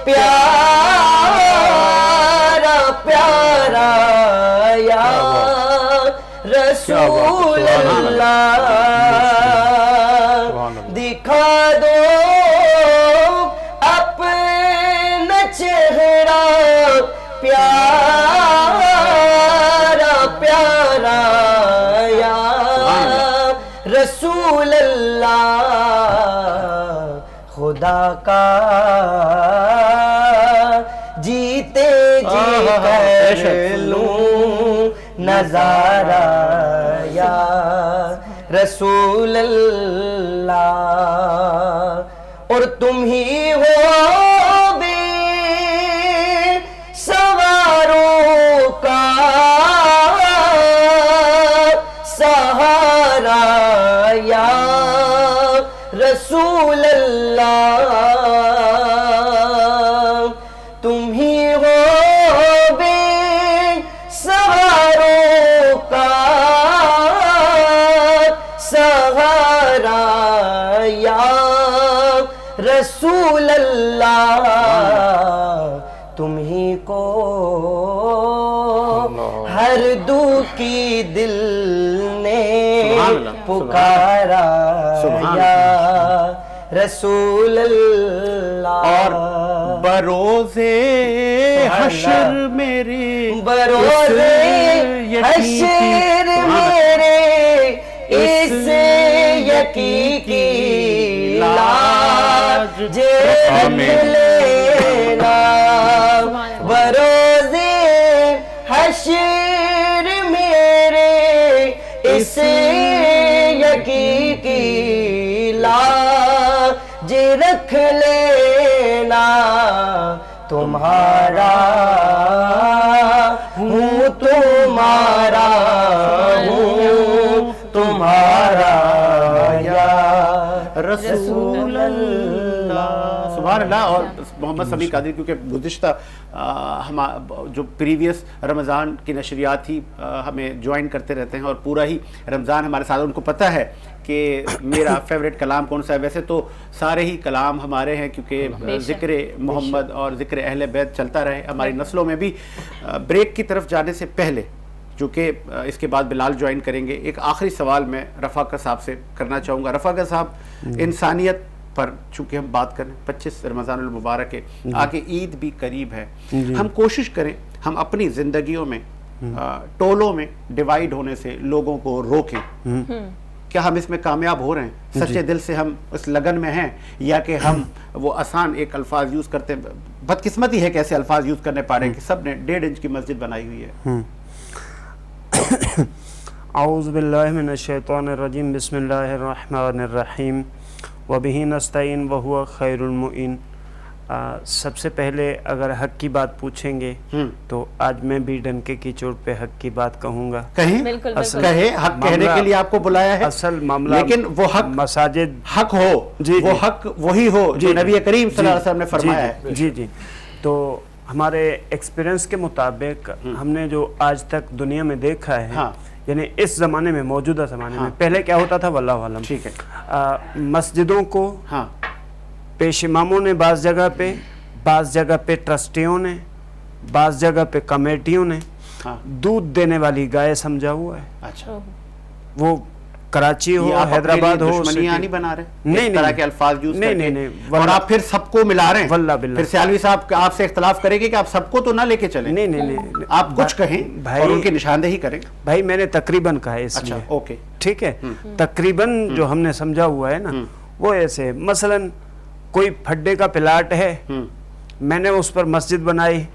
پیارا پیارا یا رسول اللہ. دکھا دو اپنا چہرہ پیارا پیارا یا رسول اللہ. خدا کا جیتے جی کر لوں نظارہ یا رسول اللہ. اور تم ہی ہو بے سواروں کا سہارا یا رسول اللہ. تم ہی ہو بے سواروں کا سہارا یا رسول اللہ. تم ہی کو ہر دکھی دل نے پکارا یا رسول اللہ. اور بروزے حشر میرے بروزے حشر میرے اس یقین کی لاج رکھ لینا. بروزے حشر میرے اس یقین کی لاج رکھ لینا. تمہارا ہوں تمہارا ہوں تمہارا یا رسول اللہ. سبحان اللہ. اور محمد سمیع قادری کیونکہ گزشتہ جو پریویس رمضان کی نشریات تھی ہمیں جوائن کرتے رہتے ہیں اور پورا ہی رمضان ہمارے ساتھ، ان کو پتہ ہے کہ میرا فیوریٹ کلام کون سا ہے. ویسے تو سارے ہی کلام ہمارے ہیں کیونکہ ذکر محمد اور ذکر اہل بیت چلتا رہے ہماری نسلوں میں بھی. بریک کی طرف جانے سے پہلے جو کہ اس کے بعد بلال جوائن کریں گے، ایک آخری سوال میں رفاقہ صاحب سے کرنا چاہوں گا. رفاقہ صاحب، انسانیت پر چونکہ ہم بات کریں، 25 رمضان المبارک ہے، آگے عید بھی قریب ہے، ہم کوشش کریں ہم اپنی زندگیوں میں टोलों में डिवाइड होने से लोगों को रोकें, क्या हम इसमें कामयाब हो रहे हैं? सच्चे दिल से हम उस लगन में हैं, या कि हम वो आसान एक अल्फाज यूज़ करते हैं? बदकिस्मती है कि ऐसे अल्फाज यूज़ करने पा रहे हैं कि सब ने 1.5 इंच की मस्जिद बनाई हुई है। औज़ु बिल्लाहि मिनश्शैतानिर्रजीम, बिस्मिल्लाहिर्रहमानिर्रहीम, व बिही नस्तईन व हुवा खैरुल मुईन। सबसे पहले अगर हक की बात पूछेंगे तो आज मैं भी डंके की चोट पे हक की बात कहूँगा। कहें, बिल्कुल, असल कहे, हक कहने के लिए आपको बुलाया है। असल मामला, लेकिन वो हक मसाजिद हक हो, जी, वो जी, हक वही हो जो नबी करीम सल्लल्लाहु अलैहि वसल्लम ने फरमाया है। जी जी। तो हमारे एक्सपीरियंस के मुताबिक हमने जो आज तक दुनिया में देखा है, हाँ। यानी इस ज़माने में, मौजूदा ज़माने में, पहले क्या होता था वल्लाहु आलम, ठीक है, मस्जिदों को हाँ, पेश इमामों ने बाज़ जगह पे ट्रस्टियों ने, बाज़ जगह पे कमेटियों ने हाँ, दूध देने वाली गाय समझा हुआ है। अच्छा, वो कराची हो, ये आप अपने हैदराबाद लिए हो, दुश्मनियां सिटी- नहीं बना रहे? नहीं, इस तरह नहीं, के अल्फाज यूज नहीं, करके, नहीं, और वल्लाह- आप फिर सबको मिला रहे हैं। वल्लाह बिल्लाह। फिर सियालवी साहब आपसे इख्तलाफ करेंगे कि आप सबको तो ना लेके चलें। नहीं नहीं नहीं, आप कुछ कहें भाई- और उनकी निशानदेही करें। भाई मैंने तकरीबन कहा है इसलिए। अच्छा, ओके, ठीक है, तकरीबन जो हमने समझा हुआ है ना, वो ऐसे मसलन कोई फड्डे का प्लाट है, मैंने उस पर मस्जिद बनाई,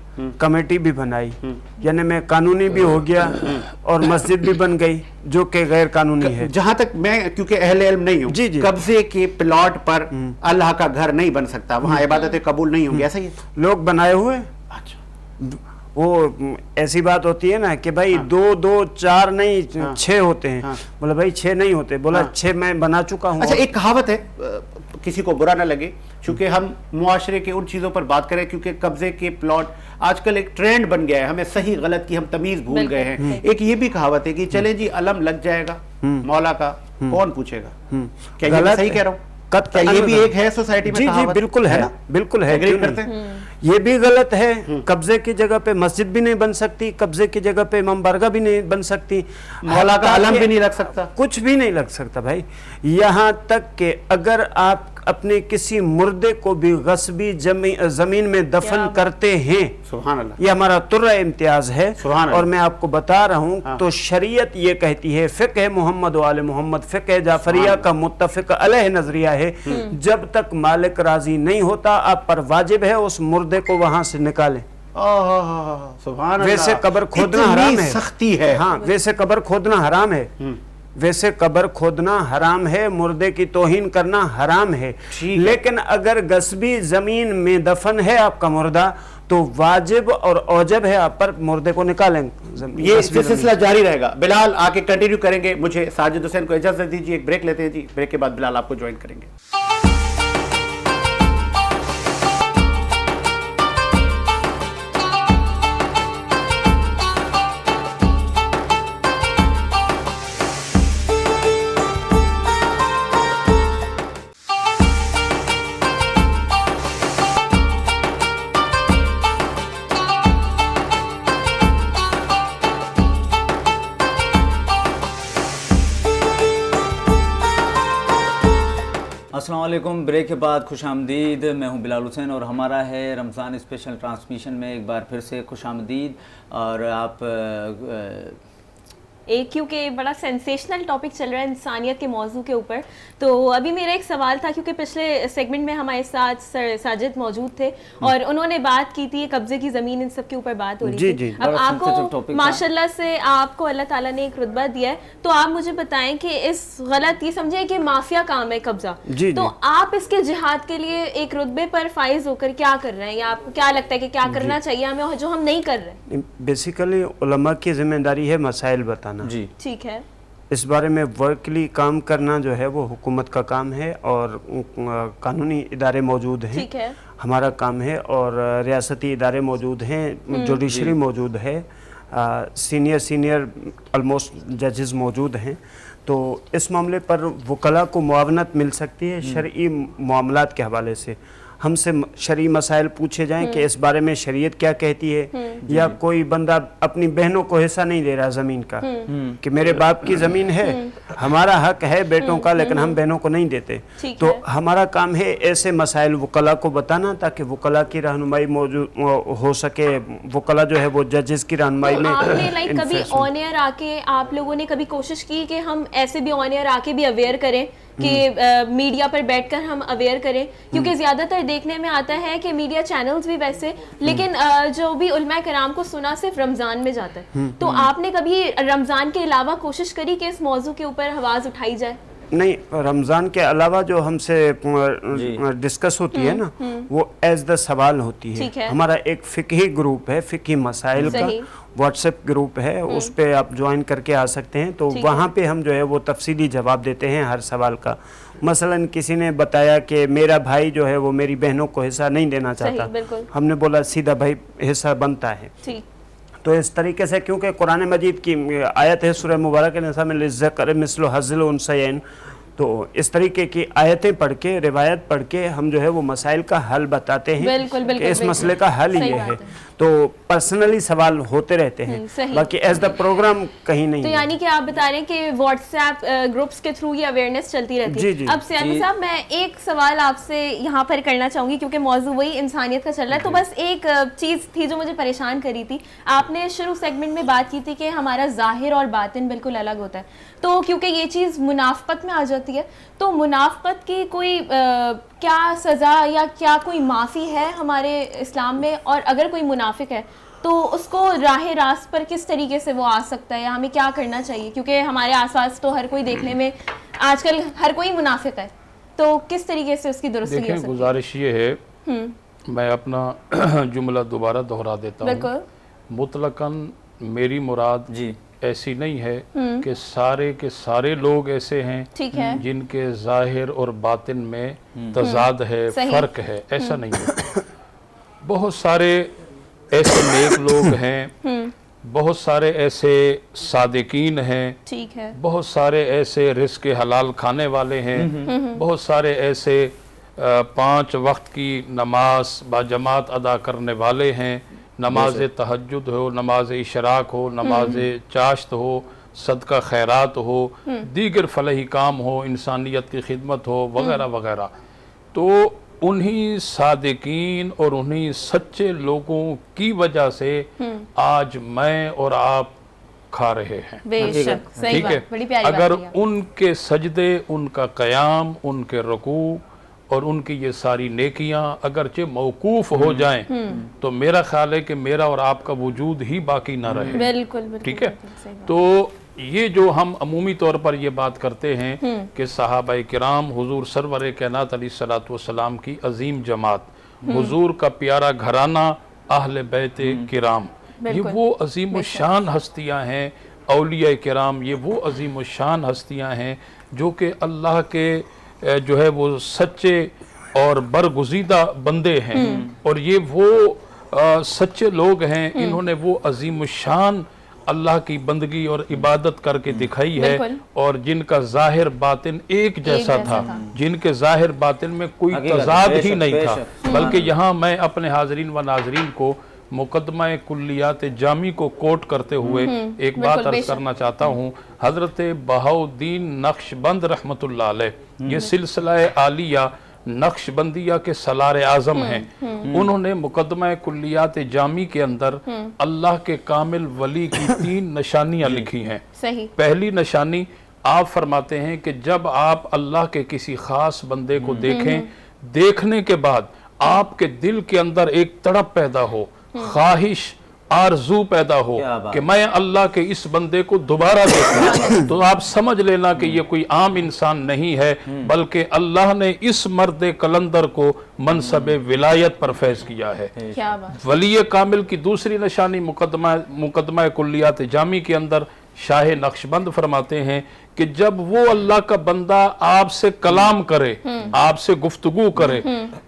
कमेटी भी बनाई, यानी मैं कानूनी भी हो गया और मस्जिद भी बन गई जो कि गैर कानूनी है। जहां तक मैं, क्योंकि अहले इल्म नहीं हूँ, जी, जी। कब्जे के प्लॉट पर अल्लाह का घर नहीं बन सकता, वहां इबादतें कबूल नहीं होंगी, ऐसा ही है? लोग बनाए हुए, अच्छा, वो ऐसी बात होती है ना कि भाई 2 2 4 नहीं 6 होते हैं। बोला भाई 6 नहीं होते, बोला 6 मैं बना चुका हूँ। अच्छा, एक कहावत है, किसी को बुरा ना लगे, क्योंकि हम मुआशरे के उन चीज़ों पर बात करें, क्योंकि कब्जे के प्लॉट आजकल एक ट्रेंड बन गया है, हमें सही गलत की हम तमीज़ भूल गए हैं। एक ये भी कहावत है कि चले जी अलम लग जाएगा मौला का, कौन पूछेगा? क्या ये मैं सही कह रहा हूँ? क्या ये भी एक है सोसाइटी में? जी जी, कहावत? बिल्कुल है, ना? बिल्कुल है, एग्री क्यों करते नहीं? हैं? ये भी गलत है, कब्जे की जगह पे मस्जिद भी नहीं बन सकती, कब्जे की जगह पे इमाम बारगाह भी नहीं बन सकती, मौला का अलम भी नहीं लग सकता, कुछ भी नहीं लग सकता भाई। यहाँ तक कि अगर आप अपने किसी मुर्दे को भी गस्बी जमीन में दफन करते हैं, सुभान अल्लाह, ये हमारा तुर्रा इम्तियाज है। सुभान और मैं आपको बता रहा हूँ, हाँ। तो शरीयत ये कहती है, फ़िक़्ह मोहम्मद वाले मोहम्मद, फ़िक़्ह जाफरिया का मुत्तफ़िक़ अलैह नजरिया है, जब तक मालिक राजी नहीं होता आप पर वाजिब है उस मुर्दे को वहां से निकालें। सुभान अल्लाह, वैसे कब्र खोदना इतनी हराम है, सख्ती है। हाँ, वैसे कब्र खोदना हराम है, वैसे कब्र खोदना हराम है, मुर्दे की तौहीन करना हराम है, ठीक है। लेकिन अगर गस्बी जमीन में दफन है आपका मुर्दा तो वाजिब और औजब है आप पर मुर्दे को निकालें। ये सिलसिला जारी रहेगा। बिलाल आके कंटिन्यू करेंगे। मुझे साजिद हुसैन को इजाजत दीजिए, एक ब्रेक लेते हैं जी, ब्रेक के बाद बिलाल आपको ज्वाइन करेंगे। अस्सलाम वालेकुम। ब्रेक के बाद खुश आमदीद, मैं हूं बिलाल हुसैन और हमारा है रमज़ान स्पेशल ट्रांसमिशन में एक बार फिर से खुश आमदीद। और आप एक क्योंकि बड़ा सेंसेशनल टॉपिक चल रहा है इंसानियत के मौजू के ऊपर, तो अभी मेरा एक सवाल था, क्योंकि पिछले सेगमेंट में हमारे साथ सर साजिद मौजूद थे और उन्होंने बात की थी कब्जे की ज़मीन, इन सब के ऊपर बात हो रही जी, थी। जी। अब बड़ा sensitive आपको topic था। माशाल्लाह से आपको अल्लाह ताला ने एक रुतबा दिया है, तो आप मुझे बताएं कि इस गलत ये समझे कि माफिया काम है कब्जा, जी, तो जी। आप इसके जिहाद के लिए एक रुतबे पर फाइज होकर क्या कर रहे हैं, या आपको क्या लगता है कि क्या करना चाहिए हमें और जो हम नहीं कर रहे? बेसिकली उलमा की जिम्मेदारी है मसाइल बताना। जी ठीक है, इस बारे में वर्कली काम करना जो है वो हुकूमत का काम है और कानूनी इदारे मौजूद हैं, ठीक है, हमारा काम है, और रियासती इदारे मौजूद हैं, जुडिशरी मौजूद है, सीनियर ऑलमोस्ट जजेस मौजूद हैं। तो इस मामले पर वकला को मुआवनत मिल सकती है शरई मामलात के हवाले से। ہم سے شرعی مسائل پوچھے جائیں کہ اس بارے میں شریعت کیا کہتی ہے، یا کوئی بندہ اپنی بہنوں کو حصہ نہیں دے رہا زمین کا کہ میرے باپ کی زمین ہے، ہمارا حق ہے بیٹوں کا لیکن ہم بہنوں کو نہیں دیتے، تو ہمارا کام ہے ایسے مسائل وکلاء کو بتانا تاکہ وکلاء کی رہنمائی موجود ہو سکے، وکلاء جو ہے وہ ججز کی رہنمائی میں۔ آپ نے کبھی آن ایئر آ کے آپ لوگوں نے کبھی کوشش کی کہ ہم ایسے بھی آن ایئر آ کے بھی اویئر کریں کہ میڈیا پر بیٹھ کر ہم اویئر کریں؟ کیونکہ زیادہ تر دیکھنے میں آتا ہے کہ میڈیا چینلز بھی ویسے، لیکن جو بھی علماء کرام کو سنا صرف رمضان میں جاتا ہے، تو آپ نے کبھی رمضان کے علاوہ کوشش کری کہ اس موضوع کے اوپر آواز اٹھائی جائے؟ نہیں، رمضان کے علاوہ جو ہم سے ڈسکس ہوتی ہے نا وہ ایز دا سوال ہوتی ہے۔ ہمارا ایک فقہی گروپ ہے، فقہی مسائل کا واٹس ایپ گروپ ہے، اس پہ آپ جوائن کر کے آ سکتے ہیں، تو وہاں پہ ہم جو ہے وہ تفصیلی جواب دیتے ہیں ہر سوال کا۔ مثلا کسی نے بتایا کہ میرا بھائی جو ہے وہ میری بہنوں کو حصہ نہیں دینا چاہتا، ہم نے بولا سیدھا بھائی حصہ بنتا ہے۔ تو اس طریقے سے کیونکہ قرآن مجید کی آیت ہے سورہ مبارکہ نساء میں للذکر مثل حظ الانثیین، تو اس طریقے کی آیتیں پڑھ کے روایت پڑھ کے ہم جو ہے وہ مسائل کا حل بتاتے ہیں کہ اس مسئلے کا حل یہ ہے۔ تو پرسنلی سوال ہوتے رہتے ہیں، باقی ایز دا پروگرام کہیں نہیں۔ تو یعنی کہ آپ بتا رہے ہیں کہ واٹس ایپ گروپس کے تھرو یہ اویئرنیس چلتی رہتی ہے۔ اب سیاسی صاحب میں ایک سوال آپ سے یہاں پر کرنا چاہوں گی کیونکہ موضوع وہی انسانیت کا چل رہا ہے، تو بس ایک چیز تھی جو مجھے پریشان کری تھی۔ آپ نے شروع سیگمنٹ میں بات کی تھی کہ ہمارا ظاہر اور باطن بالکل الگ ہوتا ہے، تو کیونکہ یہ چیز منافقت میں آ جاتی ہے، تو منافقت کی کوئی کیا سزا یا کیا کوئی معافی ہے ہمارے اسلام میں؟ اور اگر کوئی منافق ہے تو اس کو راہ راست پر کس طریقے سے وہ آ سکتا ہے، یا ہمیں کیا کرنا چاہیے؟ کیونکہ ہمارے آس پاس تو ہر کوئی دیکھنے میں آج کل ہر کوئی منافق ہے، تو کس طریقے سے اس کی درستی ہو سکتی ہے؟ دیکھیں، گزارش یہ ہے، میں اپنا جملہ دوبارہ دہرا دیتا ہوں، مطلقاً میری مراد ایسی نہیں ہے کہ سارے کے سارے لوگ ایسے ہیں جن کے ظاہر اور باطن میں تضاد ہے، فرق ہے، ایسا نہیں ہے۔ بہت سارے ایسے نیک لوگ ہیں، بہت سارے ایسے صادقین ہیں، بہت سارے ایسے رزق حلال کھانے والے ہیں، بہت سارے ایسے 5 وقت کی نماز باجماعت ادا کرنے والے ہیں، نماز تہجد ہو، نماز اشراق ہو، نماز چاشت ہو، صدقہ خیرات ہو، دیگر فلاحی کام ہو، انسانیت کی خدمت ہو، وغیرہ وغیرہ۔ تو انہی صادقین اور انہی سچے لوگوں کی وجہ سے آج میں اور آپ کھا رہے ہیں، ٹھیک ہے؟ اگر ان کے سجدے، ان کا قیام، ان کے رکوع اور ان کی یہ ساری نیکیاں اگرچہ موقوف ہو جائیں تو میرا خیال ہے کہ میرا اور آپ کا وجود ہی باقی نہ رہے، ٹھیک ہے؟ تو یہ جو ہم عمومی طور پر یہ بات کرتے ہیں کہ صحابہ کرام، حضور سرور کائنات علیہ السلام کی عظیم جماعت، حضور کا پیارا گھرانہ، اہل بیت کرام، یہ وہ عظیم الشان ہستیاں ہیں، اولیاء کرام یہ وہ عظیم الشان ہستیاں ہیں جو کہ اللہ کے جو ہے وہ سچے اور برگزیدہ بندے ہیں، اور یہ وہ سچے لوگ ہیں، انہوں نے وہ عظیم الشان اللہ کی بندگی اور عبادت کر کے دکھائی ہے، اور جن کا ظاہر باطن ایک جیسا تھا، جن کے ظاہر باطن میں کوئی تضاد ہی نہیں تھا۔ بلکہ یہاں میں اپنے حاضرین و ناظرین کو مقدمہ کلیات جامی کو کوٹ کرتے ہوئے ایک بات عرض کرنا چاہتا ہوں۔ حضرت بہاؤالدین نقشبند رحمت اللہ علیہ، یہ سلسلہ عالیہ نقش بندیہ کے سالار اعظم ہیں، انہوں نے مقدمہ کلیات جامی کے اندر اللہ کے کامل ولی کی 3 نشانیاں لکھی ہیں۔ پہلی نشانی آپ فرماتے ہیں کہ جب آپ اللہ کے کسی خاص بندے کو دیکھیں، دیکھنے کے بعد آپ کے دل کے اندر ایک تڑپ پیدا ہو، خواہش، آرزو پیدا ہو کہ میں اللہ کے اس بندے کو دوبارہ دیکھوں، تو آپ سمجھ لینا کہ یہ کوئی عام انسان نہیں ہے، بلکہ اللہ نے اس مرد قلندر کو منصب ولایت پر فیض کیا ہے۔ ولی کامل کی دوسری نشانی مقدمہ کلیات جامی کے اندر شاہ نقشبند فرماتے ہیں کہ جب وہ اللہ کا بندہ آپ سے کلام کرے، آپ سے گفتگو کرے،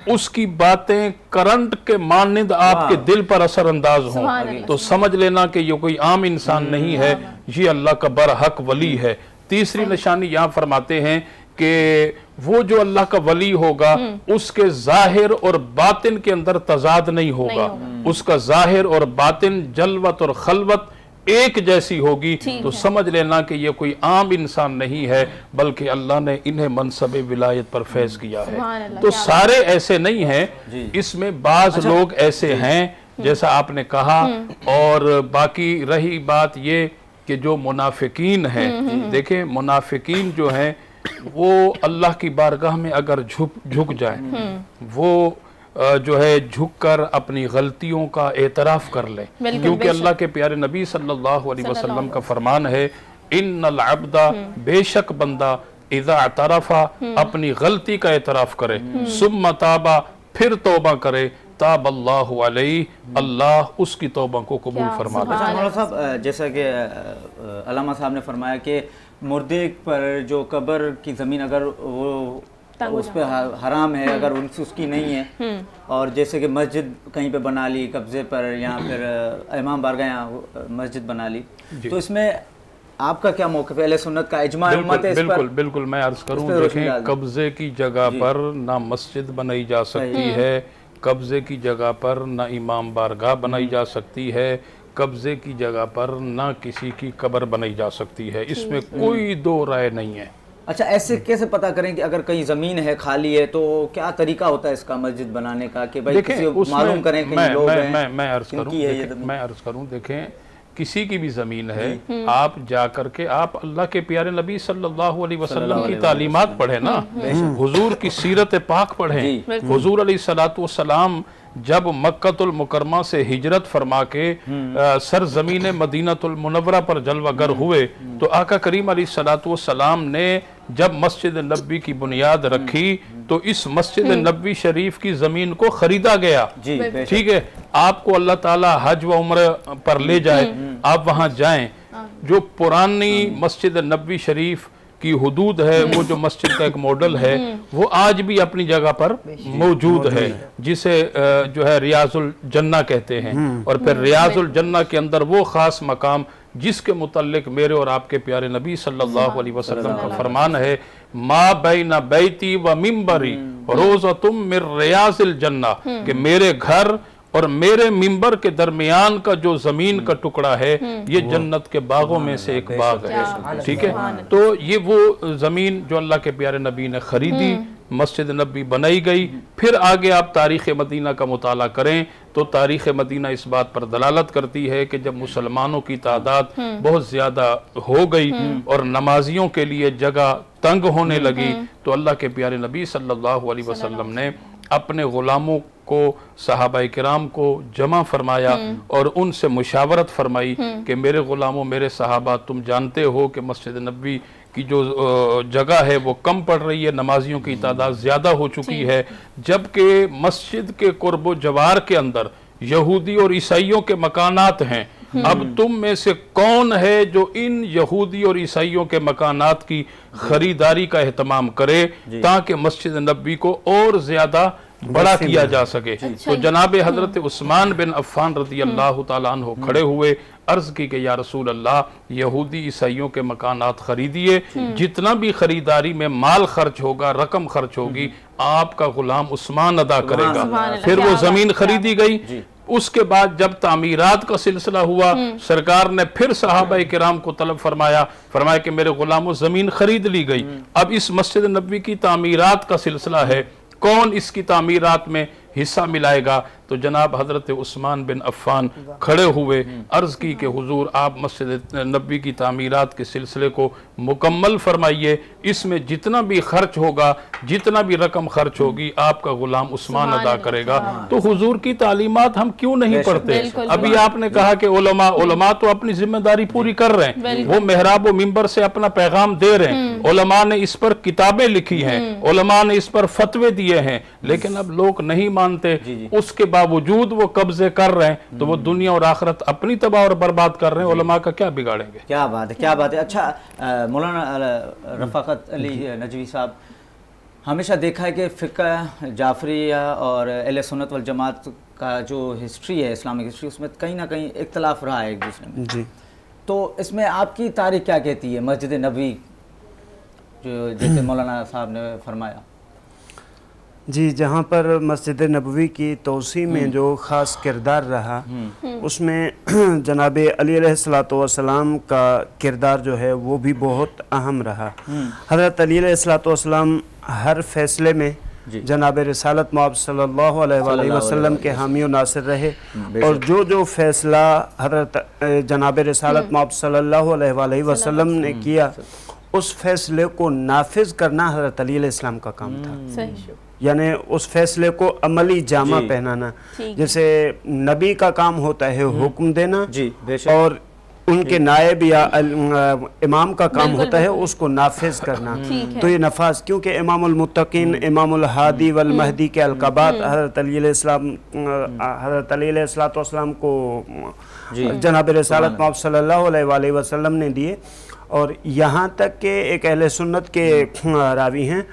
اس کی باتیں کرنٹ کے مانند آپ کے دل پر اثر انداز ہوں، تو سمجھ لینا کہ یہ کوئی عام انسان نہیں ہے، یہ اللہ کا برحق ولی ہے۔ تیسری نشانی یہاں فرماتے ہیں کہ وہ جو اللہ کا ولی ہوگا اس کے ظاہر اور باطن کے اندر تضاد نہیں ہوگا، اس کا ظاہر اور باطن، جلوت اور خلوت ایک جیسی ہوگی، تو سمجھ لینا کہ یہ کوئی عام انسان نہیں ہے، بلکہ اللہ نے انہیں منصب ولایت پر فیض کیا ہے۔ تو سارے ایسے نہیں ہیں، اس میں بعض لوگ ایسے ہیں جیسا آپ نے کہا، اور باقی رہی بات یہ کہ جو منافقین ہیں، دیکھیں منافقین جو ہیں وہ اللہ کی بارگاہ میں اگر جھک جائیں، وہ جو ہے جھک کر اپنی غلطیوں کا اعتراف کر لیں، کیونکہ اللہ کے پیارے نبی صلی اللہ علیہ وسلم کا فرمان ہے ان العبد، بے شک بندہ اذا اعترف، اپنی غلطی کا اعتراف کرے، ثم تابا، پھر توبہ کرے، تاب اللہ علیہ، اللہ اس کی توبہ کو قبول فرما لے۔ اچھا مولانا صاحب، جیسا کہ علامہ صاحب نے فرمایا کہ مردے پر جو قبر کی زمین اگر وہ اس پہ حرام ہے، اگر اس کی نہیں ہے، اور جیسے کہ مسجد کہیں پہ بنا لی قبضے پر، یا پھر امام بارگاہ یہاں مسجد بنا لی، تو اس میں آپ کا کیا موقف ہے؟ اہل سنت کا اجماع امت ہے اس پر؟ بالکل میں عرض کروں، دیکھیں قبضے کی جگہ پر نہ مسجد بنائی جا سکتی ہے، قبضے کی جگہ پر نہ امام بارگاہ بنائی جا سکتی ہے، قبضے کی جگہ پر نہ کسی کی قبر بنائی جا سکتی ہے، اس میں کوئی دو رائے نہیں ہے۔ اچھا ایسے کیسے پتہ کریں کہ اگر کہیں زمین ہے خالی ہے تو کیا طریقہ ہوتا ہے اس کا مسجد بنانے کا، کہ بھائی کسی معلوم کریں کہ لوگ ہیں میں عرض کروں، دیکھیں کسی کی بھی زمین ہے، آپ جا کر کے آپ اللہ کے پیارے نبی صلی اللہ علیہ وسلم کی تعلیمات پڑھیں نا، حضور کی سیرت پاک پڑھیں۔ حضور علیہ السلام جب مکہ المکرمہ سے ہجرت فرما کے سرزمین مدینہ المنورہ پر جلوہ گر ہوئے، تو آقا کریم علیہ السلام نے جب مسجد نبوی کی بنیاد رکھی تو اس مسجد نبوی شریف کی زمین کو خریدا گیا، ٹھیک ہے، آپ کو اللہ تعالی حج و عمرہ پر لے جائے، آپ وہاں جائیں، جو پرانی مسجد نبوی شریف کی حدود ہے، وہ جو مسجد کا ایک ماڈل ہے، وہ آج بھی اپنی جگہ پر موجود ہے، جسے جو ہے ریاض الجنہ کہتے ہیں، اور پھر ریاض الجنہ کے اندر وہ خاص مقام جس کے متعلق میرے اور آپ کے پیارے نبی صلی اللہ علیہ وسلم کا فرمان ہے، ما بین بیتی و منبری روضۃ من ریاض الجنہ، کہ میرے گھر اور میرے منبر کے درمیان کا جو زمین کا ٹکڑا ہے یہ جنت کے باغوں میں سے ایک باغ ہے، ٹھیک ہے۔ تو یہ وہ زمین جو اللہ کے پیارے نبی نے خریدی، مسجد نبی بنائی گئی۔ پھر آگے آپ تاریخ مدینہ کا مطالعہ کریں تو تاریخ مدینہ اس بات پر دلالت کرتی ہے کہ جب مسلمانوں کی تعداد بہت زیادہ ہو گئی اور نمازیوں کے لیے جگہ تنگ ہونے لگی، تو اللہ کے پیارے نبی صلی اللہ علیہ وسلم نے اپنے غلاموں کو، صحابہ کرام کو جمع فرمایا اور ان سے مشاورت فرمائی کہ میرے غلاموں، میرے صحابہ، تم جانتے ہو کہ مسجد نبوی کی جو جگہ ہے وہ کم پڑ رہی ہے، نمازیوں کی تعداد زیادہ ہو چکی ہے، جبکہ مسجد کے قرب و جوار کے اندر یہودی اور عیسائیوں کے مکانات ہیں۔ اب تم میں سے کون ہے جو ان یہودی اور عیسائیوں کے مکانات کی خریداری کا اہتمام کرے تاکہ مسجد نبوی کو اور زیادہ بڑا کیا جا سکے؟ تو جناب حضرت عثمان بن عفان رضی اللہ تعالیٰ عنہ کھڑے ہوئے، عرض کی کہ یا رسول اللہ، یہودی عیسائیوں کے مکانات خریدیے، جتنا بھی خریداری میں مال خرچ ہوگا، رقم خرچ ہوگی، آپ کا غلام عثمان ادا کرے گا۔ پھر وہ زمین خریدی گئی۔ اس کے بعد جب تعمیرات کا سلسلہ ہوا، سرکار نے پھر صحابہ کرام کو طلب فرمایا کہ میرے غلاموں زمین خرید لی گئی، اب اس مسجد نبوی کی تعمیرات کا سلسلہ ہے، کون اس کی تعمیرات میں حصہ ملائے گا؟ تو جناب حضرت عثمان بن عفان کھڑے ہوئے، عرض کی کہ حضور آپ مسجد نبوی کی تعمیرات کے سلسلے کو مکمل فرمائیے، اس میں جتنا بھی خرچ ہوگا، جتنا بھی رقم خرچ ہوگی، آپ کا غلام عثمان ادا کرے گا۔ تو حضور کی تعلیمات ہم کیوں نہیں پڑھتے؟ ابھی آپ نے کہا کہ علماء تو اپنی ذمہ داری پوری کر رہے ہیں، وہ محراب و منبر سے اپنا پیغام دے رہے ہیں، علماء نے اس پر کتابیں لکھی ہیں، علماء نے اس پر فتوے دیے ہیں، لیکن اب لوگ نہیں مانتے، اس کے باوجود وہ قبضے کر رہے ہیں، تو وہ دنیا اور آخرت اپنی تباہ اور برباد کر رہے ہیں، علماء کا کیا بگاڑیں گے؟ کیا بات ہے، کیا بات ہے۔ اچھا مولانا رفاقت علی نجوی صاحب، ہمیشہ دیکھا ہے کہ فقہ جعفریہ اور اہل سنت والجماعت کا جو ہسٹری ہے، اسلامک ہسٹری، اس میں کہیں نہ کہیں اختلاف رہا ہے ایک دوسرے میں، تو اس میں آپ کی تاریخ کیا کہتی ہے؟ مسجد نبوی जैसे मौलाना साहब ने फरमाया। जी, जहाँ पर मस्जिद नबवी की तोसी में जो ख़ास किरदार रहा उसमें जनाब अली अलैहिस्सलातु वस्सलाम का किरदार जो है वो भी बहुत अहम रहा। हज़रत अली अलैहिस्सलातु वस्सलाम हर फैसले में जनाब रिसालत मौब सल्लल्लाहु अलैहि वसल्लम के हामी और नासिर रहे, और जो फैसला हज़रत जनाब रिसालत मौब सल्लल्लाहु अलैहि वसल्लम ने किया उस फैसले को नाफिज करना हज़रत अली अलैहिस्सलाम का काम था। यानी उस फैसले को अमली जामा पहनाना। जैसे नबी का काम होता है हुक्म देना, और उनके नायब या इमाम का काम होता है उसको नाफिज करना। तो ये नफाज, क्योंकि इमामुल मुत्तकीन, इमामुल हादी वल महदी के अलक़ाबात हज़रत अली अलैहिस्सलातु वस्सलाम को जनाब रिसालत मौब सल्लल्लाहु अलैहि वसल्लम ने दिए। और यहाँ तक के एक अहले सुन्नत के रावी हैं,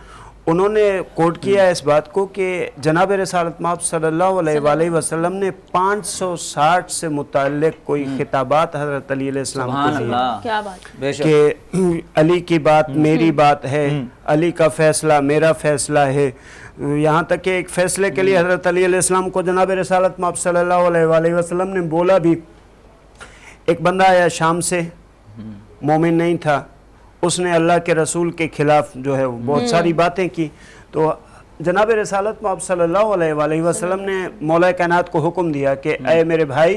उन्होंने कोट किया इस बात को कि जनाब रिसालत मौब सल्लल्लाहु अलैहि वसल्लम ने 560 से मुताल्लिक कोई खिताबात हज़रत अली अलैहिस्सलाम को दिए। क्या बात, कि अली की बात मेरी बात है, अली का फैसला मेरा फैसला है। यहाँ तक कि एक फ़ैसले के लिए हज़रत अली अलैहिस्सलाम को जनाब रिसालत मौब सल्लल्लाहु अलैहि वसल्लम ने बोला भी। एक बंदा आया शाम से, मोमिन नहीं था, उसने अल्लाह के रसूल के ख़िलाफ़ जो है वो बहुत सारी बातें की। तो जनाब रिसालत मौब सल्लल्लाहु अलैहि वसल्लम ने मौला कायनात को हुक्म दिया कि ऐ मेरे भाई,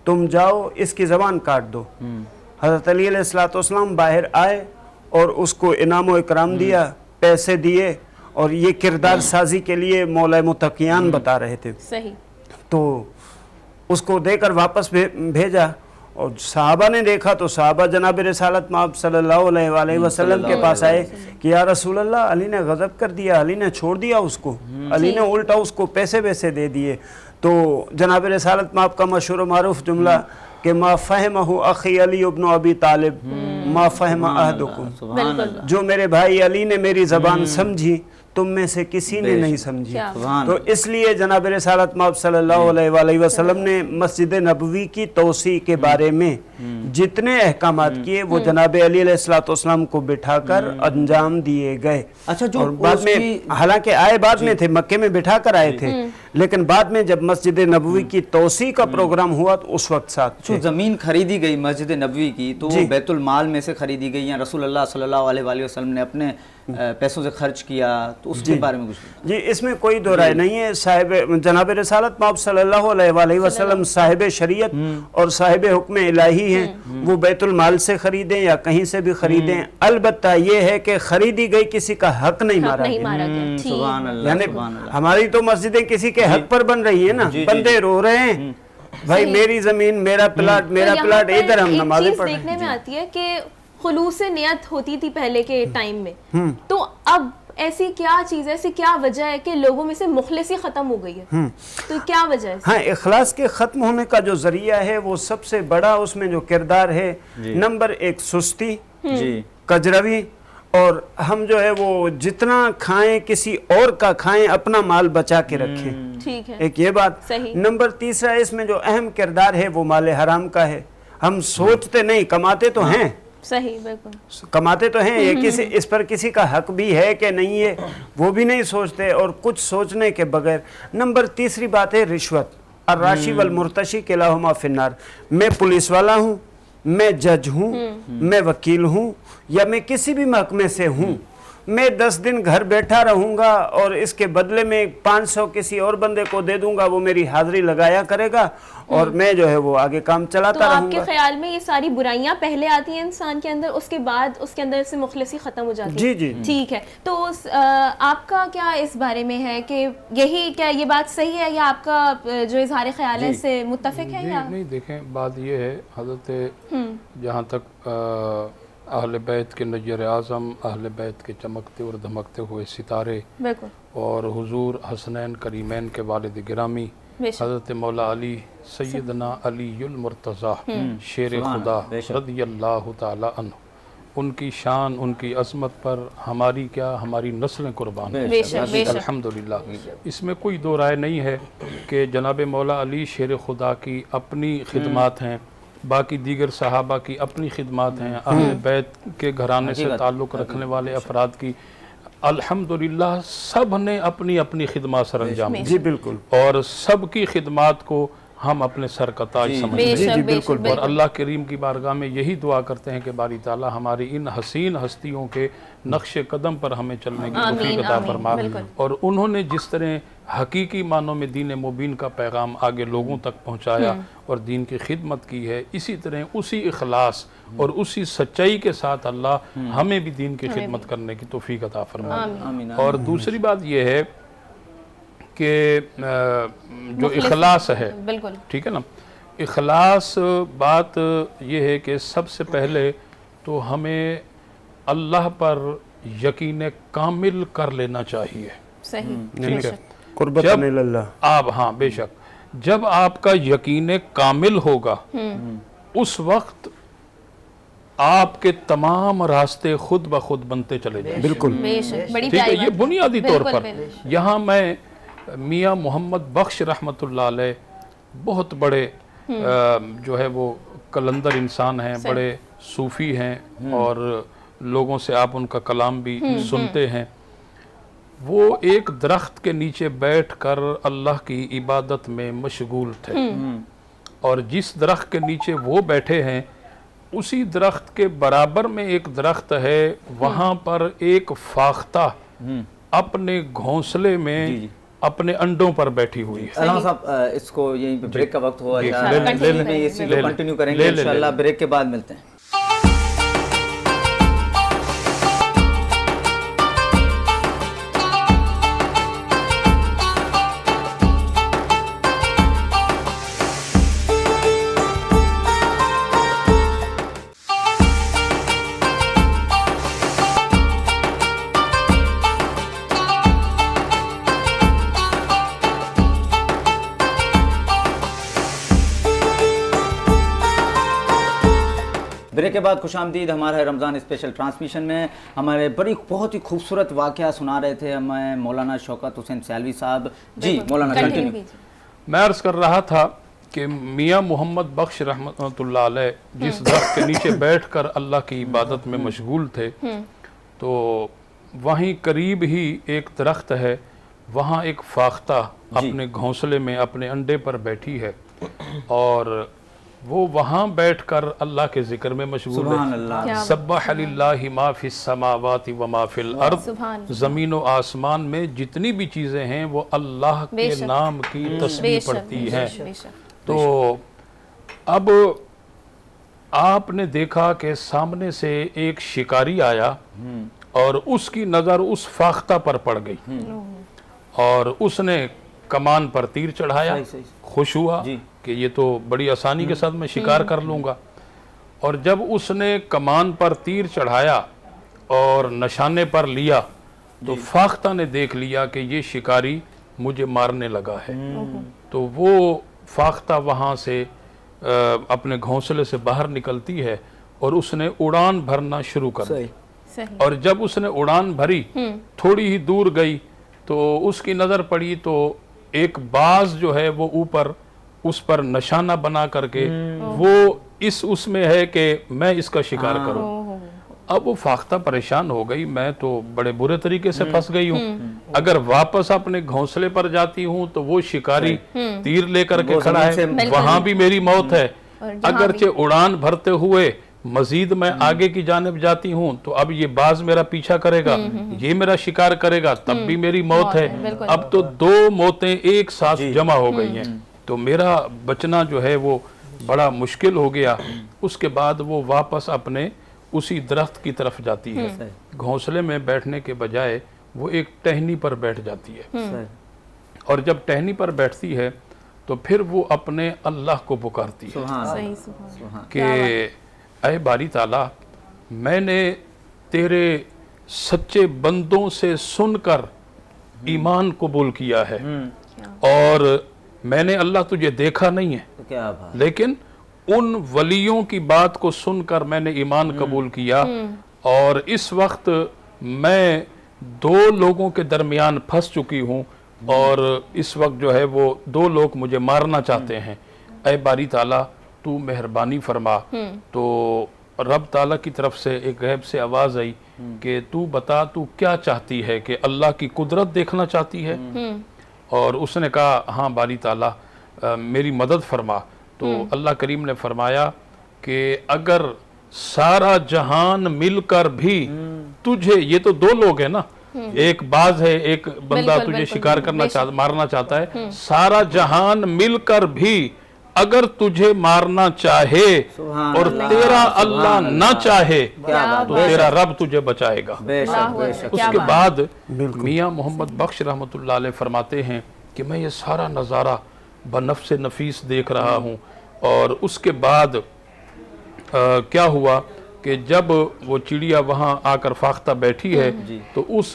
तुम जाओ इसकी ज़बान काट दो। हज़रत अली अलैहिस्सलातु वस्सलाम बाहर आए और उसको इनाम व इकराम दिया, पैसे दिए, और ये किरदार साजी के लिए मौला मुत्तकियान बता रहे थे। सही। तो उसको देकर वापस भेजा, और सहाबा ने देखा तो सहाबा जनाब रिसालत मौब सल्लल्लाहु अलैहि वसल्लम के पास आए कि या रसूल अल्लाह, अली ने गज़ब कर दिया, अली ने छोड़ दिया उसको, अली ने उल्टा उसको पैसे वैसे दे दिए। तो जनाब रिसालत मौब का मशहूर मारूफ जुमला कि मा फ़हमहु अख़ी अली इब्न अबी तालिब मा फ़हम अहदुकुम, जो मेरे भाई अली ने मेरी ज़बान समझी तुम में से किसी ने नहीं समझी। तो इसलिए जनाब रिसालत मौब सल्लल्लाहु अलैहि वसल्लम ने मस्जिद नबवी की तोसी के बारे में जितने अहकामात किए वो जनाब अली अलैहिस्सलातु वस्सलाम को बिठाकर अंजाम दिए गए। अच्छा, जो और बाद में हालांकि आए बाद में थे, मक्के में बिठा कर आए थे, लेकिन बाद में जब मस्जिद नबवी की तोसी का प्रोग्राम हुआ तो उस वक्त साथ जो ज़मीन खरीदी गई मस्जिद नबवी की, तो वो बैतुल माल में से खरीदी गई या रसूलुल्लाह सल्लल्लाहु अलैहि वसल्लम ने अपने पैसों से खर्च किया, तो उसके बारे में कुछ? जी, इसमें कोई दो राय नहीं है। साहिब जनाब रिसालत मौब सल्लल्लाहु अलैहि वसल्लम साहिब शरीयत और साहिब हुक्म इलाही हैं, वो बैतुल माल से खरीदें या कहीं से भी खरीदें, अलबत्ता ये है कि खरीदी गई किसी का हक नहीं मारा गया। यानी हमारी तो मस्जिदें किसी के हक पर बन रही है ना, बंदे रो रहे हैं भाई मेरी जमीन मेरा प्लाट मेरा प्लाट, इधर हम नमाज़ें पढ़ रहे हैं। देखने में आती है कि खुलूस नियत होती थी पहले के टाइम में, तो अब ऐसी क्या चीज़ है, ऐसी क्या वजह है कि लोगों में से मुखलिसी ख़त्म हो गई है? तो क्या वजह है? हाँ, इखलास के ख़त्म होने का जो ज़रिया है वो सबसे बड़ा उसमें जो किरदार है, नंबर 1 सुस्ती, कजरवी, और हम जो है वो जितना खाएं किसी और का खाएं, अपना माल बचा के रखें। ठीक है, एक ये बात। नंबर 3 इसमें जो अहम किरदार है वो माल हराम का है। हम सोचते नहीं, कमाते तो हैं, सही, बिल्कुल कमाते तो हैं, ये किसी इस पर किसी का हक भी है कि नहीं है वो भी नहीं सोचते, और कुछ सोचने के बगैर। नंबर 3 बात है रिश्वत, और राशि वल मुर्तशी किलाहुमा फिन्नार। मैं पुलिस वाला हूँ, मैं जज हूँ, मैं वकील हूँ, या मैं किसी भी महकमे से हूँ, मैं 10 दिन घर बैठा रहूँगा और इसके बदले में 500 किसी और बंदे को दे दूंगा, वो मेरी हाजिरी लगाया करेगा और मैं जो है वो आगे काम चलाता रहूँगा। तो आपके ख्याल में ये सारी बुराइयां पहले आती हैं इंसान के अंदर, उसके बाद उसके अंदर से मुखलिसी ख़त्म हो जाती है? जी जी, ठीक है। तो आपका क्या इस बारे में है कि यही, क्या ये बात सही है या आपका जो इजहार ख्याल है इससे मुत्तफिक है? या नहीं, देखें बात ये है हज़रत, जहाँ तक अहले बैत के नजर आज़म, अहले बैत के चमकते और धमकते हुए सितारे, और हुजूर हसनैन करीमैन के वालिद गिरामी हज़रत मौला अली सैयदना अलीयुल मुर्तज़ा शेर खुदा रज़ियल्लाहु ताला अन्हु, उनकी शान, उनकी अज़मत पर हमारी क्या, हमारी नस्लें कुर्बान हैं अल्हम्दुलिल्लाह। इसमें कोई दो राय नहीं है कि जनाब मौला अली शेर खुदा की अपनी खिदमात हैं باقی دیگر صحابہ کی اپنی خدمات ہیں، اہل بیت کے گھرانے سے تعلق رکھنے والے افراد کی، الحمدللہ سب نے اپنی اپنی خدمات سر انجام دی، جی بالکل، اور سب کی خدمات کو ہم اپنے سر کا تاج سمجھتے ہیں، جی بالکل، اور اللہ کریم کی بارگاہ میں یہی دعا کرتے ہیں کہ باری تعالیٰ ہماری ان حسین ہستیوں کے نقش قدم پر ہمیں چلنے کی توفیق عطا فرما، اور انہوں نے جس طرح حقیقی معنوں میں دین مبین کا پیغام آگے لوگوں تک پہنچایا اور دین کی خدمت کی ہے، اسی طرح اسی اخلاص اور اسی سچائی کے ساتھ اللہ ہمیں بھی دین کی خدمت کرنے کی توفیق عطا فرما۔ اور دوسری بات یہ ہے کہ جو اخلاص ہے، بالکل ٹھیک ہے نا، اخلاص بات یہ ہے کہ سب سے پہلے تو ہمیں اللہ پر یقین کامل کر لینا چاہیے، صحیح، ٹھیک ہے، قربت جب اللہ، آپ ہاں بے شک جب آپ کا یقین کامل ہوگا اس وقت آپ کے تمام راستے خود بخود بنتے چلے جائیں، بالکل، بے شک، بڑی ٹھیک ہے، پیاری یہ بات، بنیادی طور بالکل، پر بالکل۔ یہاں میں میاں محمد بخش رحمۃ اللہ علیہ بہت بڑے جو ہے وہ کلندر انسان ہیں، بڑے صوفی ہیں، اور لوگوں سے آپ ان کا کلام بھی سنتے ہیں، وہ ایک درخت کے نیچے بیٹھ کر اللہ کی عبادت میں مشغول تھے، اور جس درخت کے نیچے وہ بیٹھے ہیں اسی درخت کے برابر میں ایک درخت ہے، وہاں پر ایک فاختہ اپنے گھونسلے میں اپنے انڈوں پر بیٹھی ہوئی ہے۔ علامہ صاحب اس کو یہیں پہ بریک کا وقت ہوا ہے، اسی کو کنٹینیو کریں گے لے انشاءاللہ، بریک کے بعد ملتے ہیں۔ بریک کے بعد خوش آمدید، ہمارا رمضان اسپیشل ٹرانسمیشن میں ہمارے بہت ہی خوبصورت واقعہ سنا رہے تھے ہمیں مولانا شوکت حسین سیالوی صاحب۔ جی مولانا کنٹینیو۔ میں عرض کر رہا تھا کہ میاں محمد بخش رحمۃ اللہ علیہ جس درخت کے نیچے بیٹھ کر اللہ کی عبادت میں مشغول تھے، تو وہیں قریب ہی ایک درخت ہے، وہاں ایک فاختہ اپنے گھونسلے میں اپنے انڈے پر بیٹھی ہے، اور وہ وہاں بیٹھ کر اللہ کے ذکر میں مشغول سبحان ہے۔ اللہ، سبح للہ ما فی السماوات و ما فی الارض، زمین و آسمان میں جتنی بھی چیزیں ہیں وہ اللہ کے نام کی تسبیح پڑھتی ہیں۔ تو اب آپ نے دیکھا کہ سامنے سے ایک شکاری آیا اور اس کی نظر اس فاختہ پر پڑ گئی، اور اس نے کمان پر تیر چڑھایا، خوش ہوا کہ یہ تو بڑی آسانی کے ساتھ میں شکار کر لوں گا، اور جب اس نے کمان پر تیر چڑھایا اور نشانے پر لیا تو فاختہ نے دیکھ لیا کہ یہ شکاری مجھے مارنے لگا ہے، تو وہ فاختہ وہاں سے اپنے گھونسلے سے باہر نکلتی ہے اور اس نے اڑان بھرنا شروع کر دی، اور جب اس نے اڑان بھری تھوڑی ہی دور گئی تو اس کی نظر پڑی تو ایک باز جو ہے وہ اوپر اس پر نشانہ بنا کر کے وہ اس میں ہے کہ میں اس کا شکار کروں۔ اب وہ فاختہ پریشان ہو گئی، میں تو بڑے برے طریقے سے پھنس گئی ہوں، اگر واپس اپنے گھونسلے پر جاتی ہوں تو وہ شکاری تیر لے کر کے کھڑا ہے، وہاں بھی میری موت ہے، اگرچہ اڑان بھرتے ہوئے مزید میں آگے کی جانب جاتی ہوں تو اب یہ باز میرا پیچھا کرے گا، یہ میرا شکار کرے گا، تب بھی میری موت ہے، اب تو دو موتیں ایک ساتھ جمع ہو گئی ہیں، تو میرا بچنا جو ہے وہ بڑا مشکل ہو گیا۔ اس کے بعد وہ واپس اپنے اسی درخت کی طرف جاتی ہے، گھونسلے میں بیٹھنے کے بجائے وہ ایک ٹہنی پر بیٹھ جاتی ہے، اور جب ٹہنی پر بیٹھتی ہے تو پھر وہ اپنے اللہ کو پکارتی ہے کہ اے باری تعالیٰ، میں نے تیرے سچے بندوں سے سن کر ایمان قبول کیا ہے، اور میں نے اللہ تجھے دیکھا نہیں ہے، لیکن ان ولیوں کی بات کو سن کر میں نے ایمان قبول کیا، اور اس وقت میں دو لوگوں کے درمیان پھنس چکی ہوں، اور اس وقت جو ہے وہ دو لوگ مجھے مارنا چاہتے ہیں، اے باری تعالیٰ तू मेहरबानी फरमा। तो रब ताला की तरफ से एक गैब से आवाज़ आई कि तू बता तू क्या चाहती है, कि अल्लाह की कुदरत देखना चाहती है? और उसने कहा हाँ बारी ताला मेरी मदद फरमा। तो अल्लाह करीम ने फरमाया कि अगर सारा जहान मिलकर भी तुझे, ये तो दो लोग हैं ना, एक बाज है, एक बंदा तुझे शिकार करना मारना चाहता है, सारा जहान मिलकर भी अगर तुझे मारना चाहे और तेरा अल्लाह ना चाहे तो तेरा रब तुझे बचाएगा। उसके बाद मियाँ मोहम्मद बख्श रहमतुल्लाह अलैह फरमाते हैं कि मैं ये सारा नज़ारा बनफ्स नफीस देख रहा हूँ। और उसके बाद क्या हुआ कि जब वो चिड़िया वहाँ आकर फाख्ता बैठी है तो उस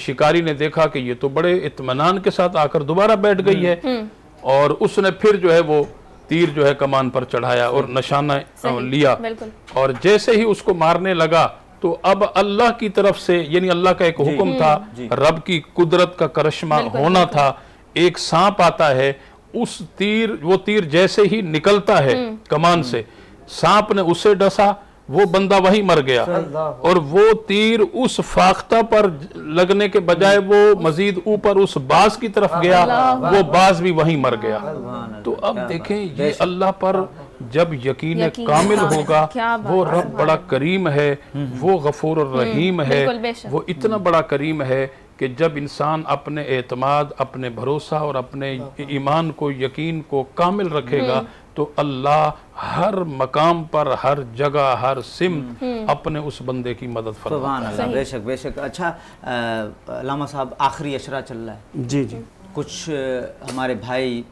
शिकारी ने देखा कि ये तो बड़े इत्मीनान के साथ आकर दोबारा बैठ गई है, और उसने फिर जो है वो तीर जो है कमान पर चढ़ाया और निशाना लिया, और जैसे ही उसको मारने लगा तो अब अल्लाह की तरफ से, यानी अल्लाह का एक हुक्म था, रब की कुदरत का करिश्मा होना था, एक सांप आता है, उस वो तीर जैसे ही निकलता है कमान से, सांप ने उसे डसा, वो बंदा वहीं मर गया, और वो तीर उस फाख्ता पर लगने के बजाय वो मजीद ऊपर उस बाज की तरफ गया, वो बाज भी वहीं मर गया। तो अब देखें ये अल्लाह पर जब यकीन कामिल होगा, वो रब बड़ा करीम है, वो गफूर रहीम है, वो इतना बड़ा करीम है कि जब इंसान अपने एतमाद, अपने भरोसा और अपने ईमान को, यकीन को कामिल रखेगा तो अल्लाह हर मकाम पर, हर जगह, हर सिम अपने उस बंदे की मदद फरमाता है। बेशक बेशक। अच्छा अल्लामा साहब, आखिरी अशरा चल रहा है। जी जी। कुछ हमारे भाई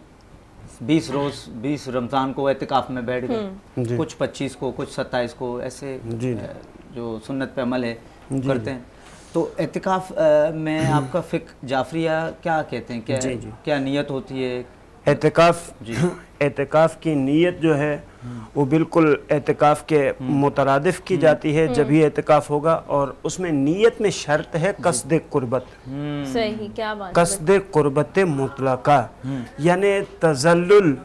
20 रोज़ 20 रमज़ान को एतिकाफ़ में बैठ गए, कुछ 25 को, कुछ 27 को, ऐसे जो सुन्नत पे अमल है करते हैं। तो एतिकाफ़ में आपका फ़िक़्ह जाफरिया क्या कहते हैं, क्या नियत होती है? एतिकाफ़ की नीयत जो है वो बिल्कुल एतिकाफ़ के मुतरादिफ की जाती है, जब ही एतिकाफ़ होगा, और उसमें नीयत में शर्त है कसद कुर्बत। सही, क्या बात, कसद कुर्बत मुतलका, यानी तज़ल्लुल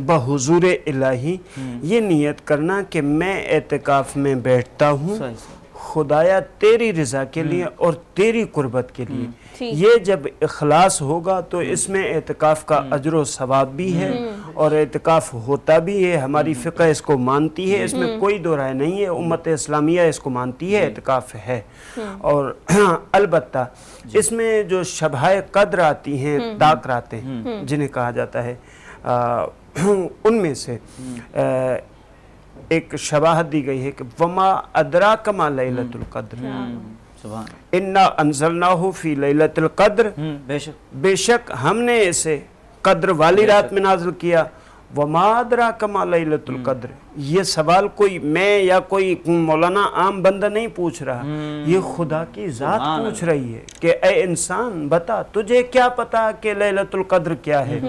बहुज़ूर इलाही, ये नियत करना कि मैं एतिकाफ़ में बैठता हूँ खुदाया तेरी रज़ा के लिए और तेरी कुर्बत के लिए। ये जब इखलास होगा तो इसमें एतिकाफ़ का अजर व सवाब भी है और एतिकाफ़ होता भी है। हमारी फ़िक़्ह इसको मानती है, इसमें कोई दो राय नहीं है, उम्मत इस्लामिया इसको मानती है, एतिकाफ़ है। और अलबत्ता इसमें जो शबाए कद्र आती हैं, ताक रातें जिन्हें कहा जाता है, उनमें से एक शबाहत दी गई है कि वमा अदराका मा लैलतुल क़द्र इन्ना अंज़लनाहु फ़ी लैलतुल क़द्र, बेशक हमने इसे कद्र वाली रात में नाज़िल किया। वमा अदराका मा लैलतुल क़द्र, ये सवाल कोई मैं या कोई मौलाना आम बंदा नहीं पूछ रहा, ये खुदा की ज़ात पूछ रही है कि ए इंसान बता तुझे क्या पता कि लैलतुल क़द्र क्या है।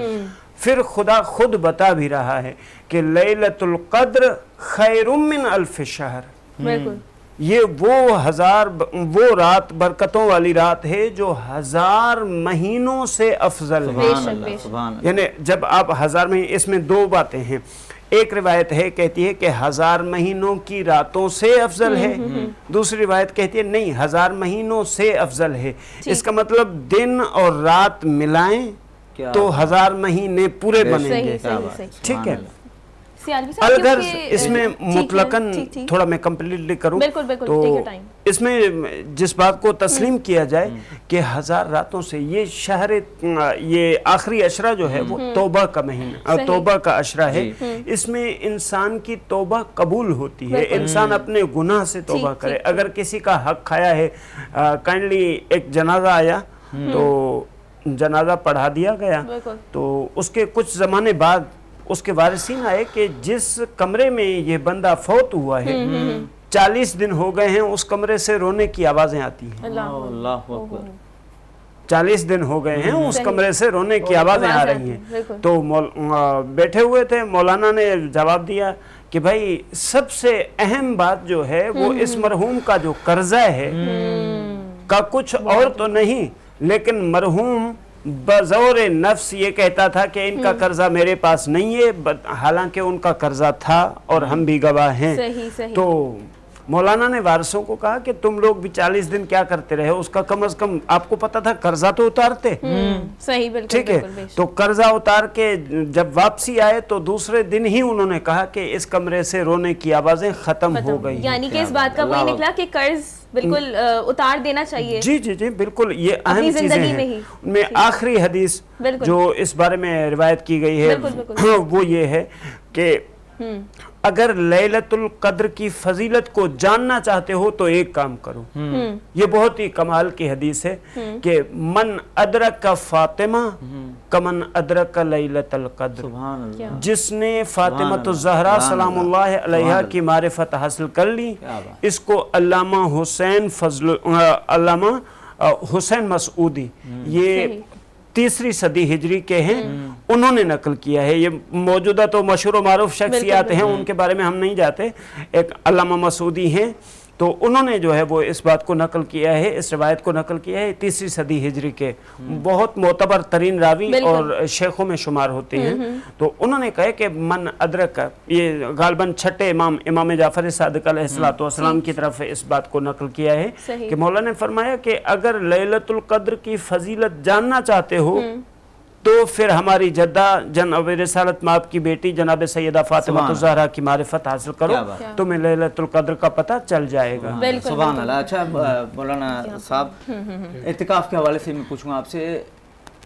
फिर खुदा खुद बता भी रहा है कि लैलतुल क़द्र खैरुम मिन अल्फ शहर, ये वो रात बरकतों वाली रात है जो 1000 महीनों से अफजल है। यानी जब आप 1000 महीने, इसमें दो बातें हैं, एक रिवायत है कहती है कि 1000 महीनों की रातों से अफजल है, दूसरी रिवायत कहती है नहीं 1000 महीनों से अफजल है। इसका मतलब दिन और रात मिलाएं तो 1000 महीने पूरे बनेंगे। ठीक है। अगर इसमें मुतलकन थोड़ा मैं कंप्लीटली करूं तो इसमें जिस बात को तस्लीम किया जाए कि 1000 रातों से ये आखिरी अशरा जो है वो तौबा का महीना, तौबा का अशरा है। इसमें इंसान की तौबा कबूल होती है, इंसान अपने गुनाह से तौबा करे। अगर किसी का हक खाया है, काइंडली एक जनाजा आया तो जनाजा पढ़ा दिया गया, तो उसके कुछ ज़माने बाद उसके वारिसीन आए कि जिस कमरे में ये बंदा फौत हुआ है 40 दिन हो गए हैं, उस कमरे से रोने की आवाज़ें आती हैं। अल्लाह 40 दिन हो गए हैं, उस कमरे से रोने की आवाज़ें आ रही हैं। तो बैठे हुए थे, मौलाना ने जवाब दिया कि भाई सबसे अहम बात जो है वो इस मरहूम का जो कर्जा है का कुछ और तो नहीं, लेकिन मरहूम बज़ौर नफ्स ये कहता था कि इनका कर्जा मेरे पास नहीं है, हालांकि उनका कर्जा था और हम भी गवाह हैं। सही सही। तो मौलाना ने वारिसों को कहा कि तुम लोग भी 40 दिन क्या करते रहे, उसका कम से कम आपको पता था कर्जा तो उतारते। सही, बिल्कुल ठीक है। बिल्कुल, तो कर्जा उतार के जब वापसी आए तो दूसरे दिन ही उन्होंने कहा कि इस कमरे से रोने की आवाजें खत्म हो गई। यानी कि इस बात का वही निकला कि कर्ज बिल्कुल उतार देना चाहिए। जी जी जी बिल्कुल, ये अहम अपनी चीजें जिंदगी में ही। हैं। उनमें आखिरी हदीस बिल्कुल। जो इस बारे में रिवायत की गई है बिल्कुल, वो ये है कि अगर लैलतुल कद्र की फजीलत को जानना चाहते हो तो एक काम करो। ये बहुत ही कमाल की हदीस है कि मन अदरक का फातिमा कमन अदरक का लैलतुल कद्र, सुभान अल्लाह। जिसने फातिमा तो जहरा सलामुल्लाह अलैहा की मारिफत हासिल कर ली, इसको अल्लामा हुसैन मसूदी, ये 3री सदी हिजरी के हैं, उन्होंने नकल किया है। ये मौजूदा तो मशहूर व मारूफ शख्सियात हैं, उनके बारे में हम नहीं जाते। एक अल्लामा मसूदी हैं, तो उन्होंने जो है वो इस बात को नकल किया है, इस रिवायत को नकल किया है 3री सदी हिजरी के बहुत मोतबर तरीन रावी और शेखों में शुमार होते हैं। तो उन्होंने कहा कि मन अदरक का, ये गालबन छठे इमाम जाफर सादिक अलैहिस्सलाम की तरफ इस बात को नकल किया है कि मौला ने फरमाया कि अगर लैलतुल कद्र की फजीलत जानना चाहते हो तो फिर हमारी जद्दा जनाब रिसालत में आपकी बेटी जनाब सैयदा फातिमा ज़हरा की मारिफत हासिल करो, तुम्हें लैलतुल कद्र का पता चल जाएगा। सुभान अल्लाह। अच्छा मौलाना साहब, इत्तिकाफ के हवाले से मैं पूछूंगा आपसे,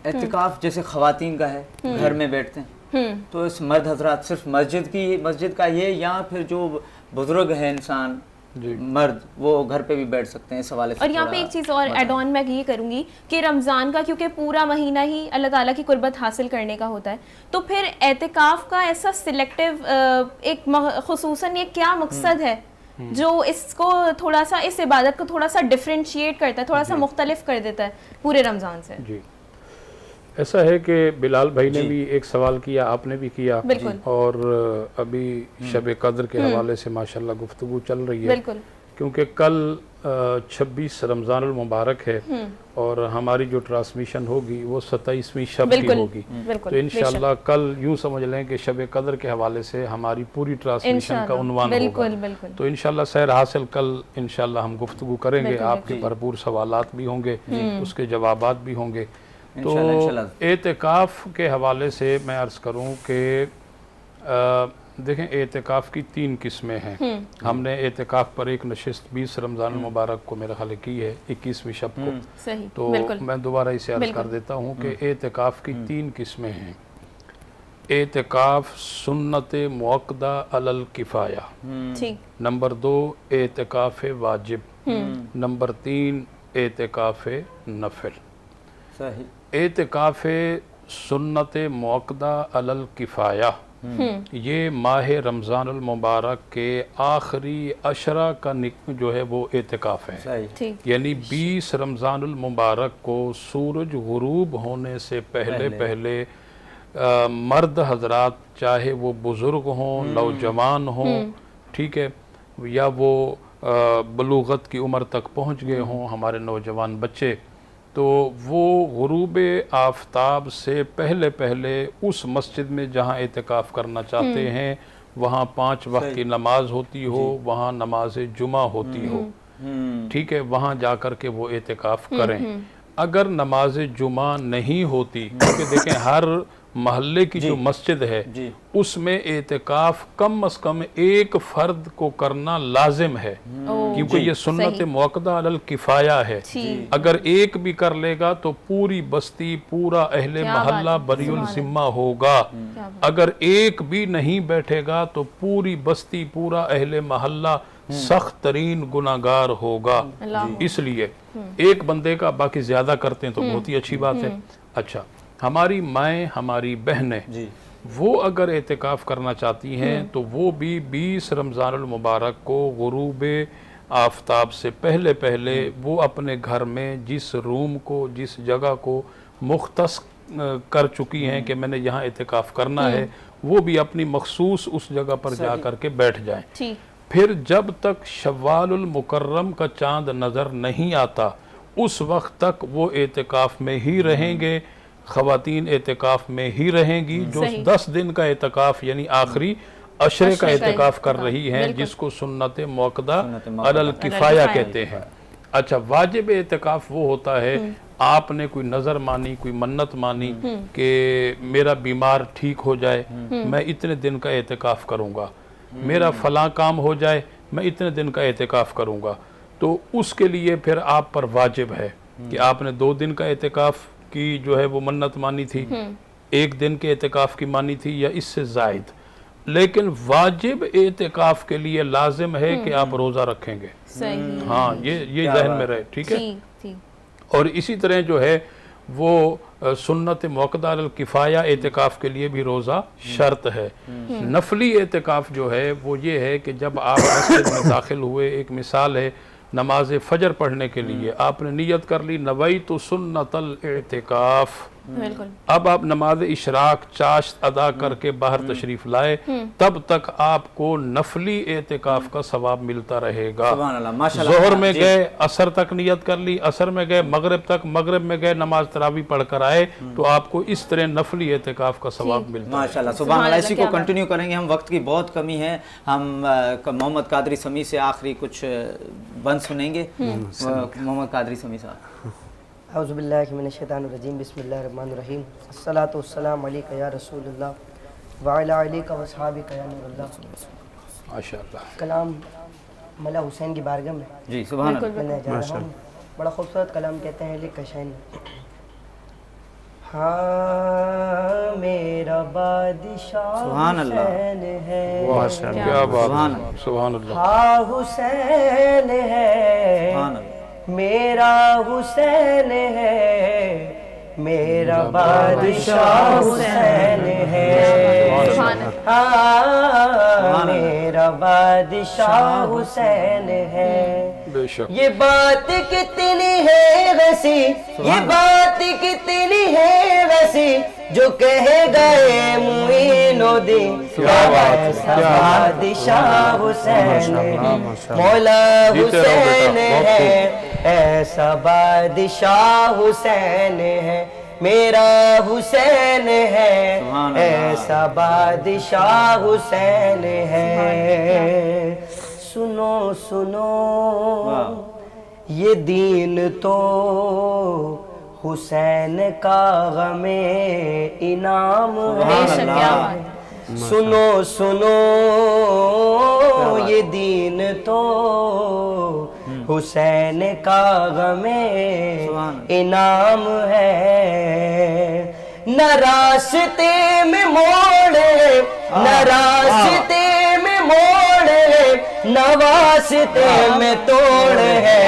इत्तिकाफ जैसे खवातीन का है, घर में बैठते हैं, तो इस मर्द हजरात सिर्फ मस्जिद का ये, या फिर जो बुजुर्ग है इंसान मर्द, वो घर पे भी बैठ सकते हैं? इस हवाले से। और यहाँ पे एक चीज़ और एड ऑन मैं ये करूँगी कि रमज़ान का क्योंकि पूरा महीना ही अल्लाह ताला की कुर्बत हासिल करने का होता है, तो फिर एतिकाफ का ऐसा सिलेक्टिव एक खुसूसन ये क्या मकसद है जो इसको थोड़ा सा, इस इबादत को थोड़ा सा डिफरेंशिएट करता है, थोड़ा सा मुख्तलिफ कर देता है पूरे रमज़ान से? जी, ऐसा है कि बिलाल भाई ने भी एक सवाल किया, आपने भी किया, और अभी शब कद्र के हवाले से माशाल्लाह गुफ्तगू चल रही है, क्योंकि कल 26 रमज़ानुल मुबारक है और हमारी जो ट्रांसमिशन होगी वो 27वीं शब की होगी। तो इंशाल्लाह कल यूँ समझ लें कि शब कद्र के हवाले से हमारी पूरी ट्रांसमिशन का उन्वान होगा। तो इंशाल्लाह सैर हासिल कल इंशाल्लाह हम गुफ्तगू करेंगे, आपके भरपूर सवालात भी होंगे, उसके जवाबात भी होंगे। तो एतिकाफ़ के हवाले से मैं अर्ज़ करूं कि देखें, एतिकाफ़ की 3 किस्में हैं। हमने एतिकाफ़ पर एक नशिस्त 20 रमज़ान मुबारक को मेरे ख्याल की है, 21वीं शब को। तो मैं दोबारा इसे अर्ज़ कर देता हूं कि एतिकाफ़ की 3 किस्में हैं। एतिकाफ़ सुन्नत मुअक्कदा अलल किफ़ाया, नंबर 2 एतिकाफ़ वाजिब, नंबर 3 एतिकाफ़ नफिल। सही। एतिकाफ़ सुन्नत मुअक्कदा अलल किफ़ाया, ये माह रमज़ानुल मुबारक के आखिरी अशरा का जो है वो एतिकाफ़ है। यानी 20 रमज़ानुल मुबारक को सूरज गुरूब होने से पहले मर्द हजरात, चाहे वो बुज़ुर्ग हों, नौजवान हों, ठीक है, या वो बलूगत की उम्र तक पहुँच गए हों हमारे नौजवान बच्चे, तो वो गुरूब आफताब से पहले उस मस्जिद में जहाँ एतिकाफ़ करना चाहते हैं वहाँ 5 वक्त की नमाज होती हो, वहाँ नमाज जुमा होती हो, ठीक है, वहाँ जा कर के वो एतिकाफ़ करें। अगर नमाज जुमा नहीं होती, क्योंकि देखें हर महल्ले की जो मस्जिद है उसमें एतिकाफ़ कम से कम एक फ़र्द को करना लाजिम है, क्योंकि ये सुन्नत मुअक्कदा अलल किफ़ाया है। अगर एक भी कर लेगा तो पूरी बस्ती, पूरा अहले महल्ला बरियुल ज़िम्मा होगा। अगर एक भी नहीं बैठेगा तो पूरी बस्ती, पूरा अहले महल्ला सख्त तरीन गुनाहगार होगा। इसलिए एक बंदे का, बाकी ज़्यादा करते हैं तो बहुत ही अच्छी बात है। अच्छा, हमारी माएँ, हमारी बहनें, वो अगर एतिकाफ़ करना चाहती हैं तो वो भी 20 रमज़ानुल मुबारक को गुरूब आफताब से पहले वो अपने घर में जिस रूम को, जिस जगह को मुख्तस कर चुकी हैं कि मैंने यहाँ एतिकाफ़ करना है, वो भी अपनी मखसूस उस जगह पर जा कर के बैठ जाएं। फिर जब तक शव्वालुल मुकर्रम का चाँद नज़र नहीं आता उस वक्त तक वो एतिकाफ़ में ही रहेंगे। ख़वातीन एतिकाफ़ में ही रहेंगी जो 10 दिन का एतिकाफ़ यानी आखिरी अशरे का एतिकाफ़ कर रही हैं, जिसको सुन्नत मुअक्कदा अलल किफ़ाया कहते हैं। अच्छा, वाजिब एतिकाफ़ वो होता है आपने कोई नज़र मानी, कोई मन्नत मानी कि मेरा बीमार ठीक हो जाए, मैं इतने दिन का एतिकाफ़ करूँगा, मेरा फ़लाँ काम हो जाए, मैं इतने दिन का एतिकाफ़ करूँगा, तो उसके लिए फिर आप पर वाजिब है कि आपने 2 दिन का एतिकाफ़ की जो है वो मन्नत मानी थी, 1 दिन के एतिकाफ़ की मानी थी या इससे ज़ायद। लेकिन वाजिब एतिकाफ़ के लिए लाजिम है कि आप रोज़ा रखेंगे। हाँ, ये ज़हन में रहे, ठीक है। और इसी तरह जो है वो सुन्नत मुअक्कदा अल किफ़ाया एतिकाफ़ के लिए भी रोज़ा शर्त है। नफली एतिकाफ़ जो है वो ये है कि जब आप मस्जिद में दाखिल हुए, एक मिसाल है नमाज फजर पढ़ने के लिए आपने नियत कर ली नवैतु सुन्नतल एतिकाफ़, अब आप नमाज इशराक चाश्त अदा करके बाहर तशरीफ लाए, तब तक आपको नफली एतिकाफ का सवाब मिलता रहेगा। जोहर में गए असर तक नियत कर ली, असर में गए मगरिब तक, मगरिब में गए नमाज तरावी पढ़ कर आए, तो आपको इस तरह नफली एतिकाफ का सवाब मिलता है। माशाल्लाह, सुभान अल्लाह। इसी को कंटिन्यू करेंगे, हम वक्त की बहुत कमी है। हम मोहम्मद कादरी समी से आखिरी कुछ बंद सुनेंगे। मोहम्मद कादरी समी साहब। औज़ुबिल्लाहि मिनश्शैतानिर्रजीम, बिस्मिल्लाहिर्रहमानिर्रहीम, अस्सलातु वस्सलामु अलैका या रसूलल्लाह व अला आलिका व अस्हाबिका या नूरल्लाह। माशाअल्लाह। कलाम मौला हुसैन की बारगाह में जी सुभान अल्लाह। मैं जा रहा हूँ। बड़ा खूबसूरत कलाम कहते हैं लिख कशैन। हाँ मेरा बादशाह सुभान अल्लाह। हुसैन है, क्या बात है, सुभान अल्लाह। हाँ हुसैन है, सुभान अल्लाह। मेरा हुसैन है, मेरा बादशाह हुसैन है, हाँ मेरा बादशाह हुसैन है। बेशक ये बात कितनी है वैसी, ये बात कितनी है वैसी, जो कह गए मुइनुद्दीन ऐसा बादशाह हुसैन है, मौला हुसैन है, ऐसा बादशाह हुसैन है, मेरा हुसैन है, ऐसा बादशाह हुसैन है। सुनो सुनो ये दीन तो हुसैन का गमे इनाम है। सुनो सुनो ये दीन तो हुसैन का गमे इनाम है। न रास्ते में मोड़े, न रास्ते में मोड़े, न वास्ते में तोड़ है,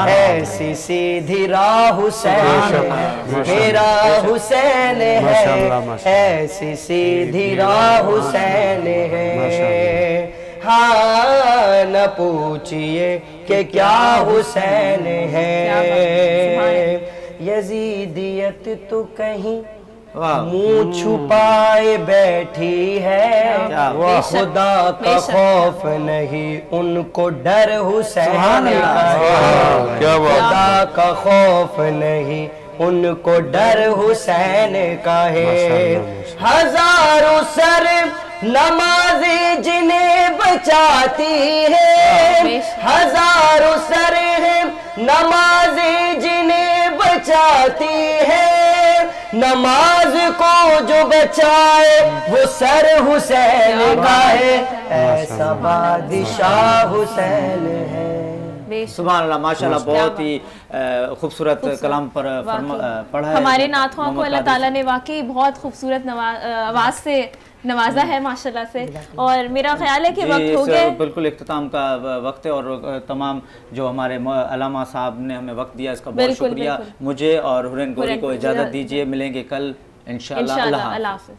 ऐसी सीधी राह हुसैन मेरा हुसैन है, ऐसी सीधी राह हुसैन है। हाँ न पूछिए कि क्या हुसैन है, यजीदियत तो कहीं मुंह छुपाए बैठी है, खुदा का खौफ नहीं उनको डर हुसैन का है, खुदा का खौफ नहीं उनको डर हुसैन का है। हजारों सर नमाज़ें जिन्हें बचाती है, हजारों सर है नमाज़ें जिन्हें बचाती है, नमाज को जो बचाए वो सर हुसैन का है, ऐसा बादशाह हुसैन है। सुभान अल्लाह, माशाल्लाह। बहुत ही खूबसूरत कलाम पर पढ़ा है। हमारे नाथों को अल्लाह ताला ने वाकई बहुत खूबसूरत आवाज़ से नवाजा है माशाल्लाह से। और मेरा ख्याल है कि वक्त हो गया, बिल्कुल इख्तिताम का वक्त है, और तमाम जो हमारे अलामा साहब ने हमें वक्त दिया इसका बहुत शुक्रिया। मुझे और हुरैन गौरी को इजाज़त दीजिए, मिलेंगे कल इंशाअल्लाह। अल्लाह हाफ़िज़।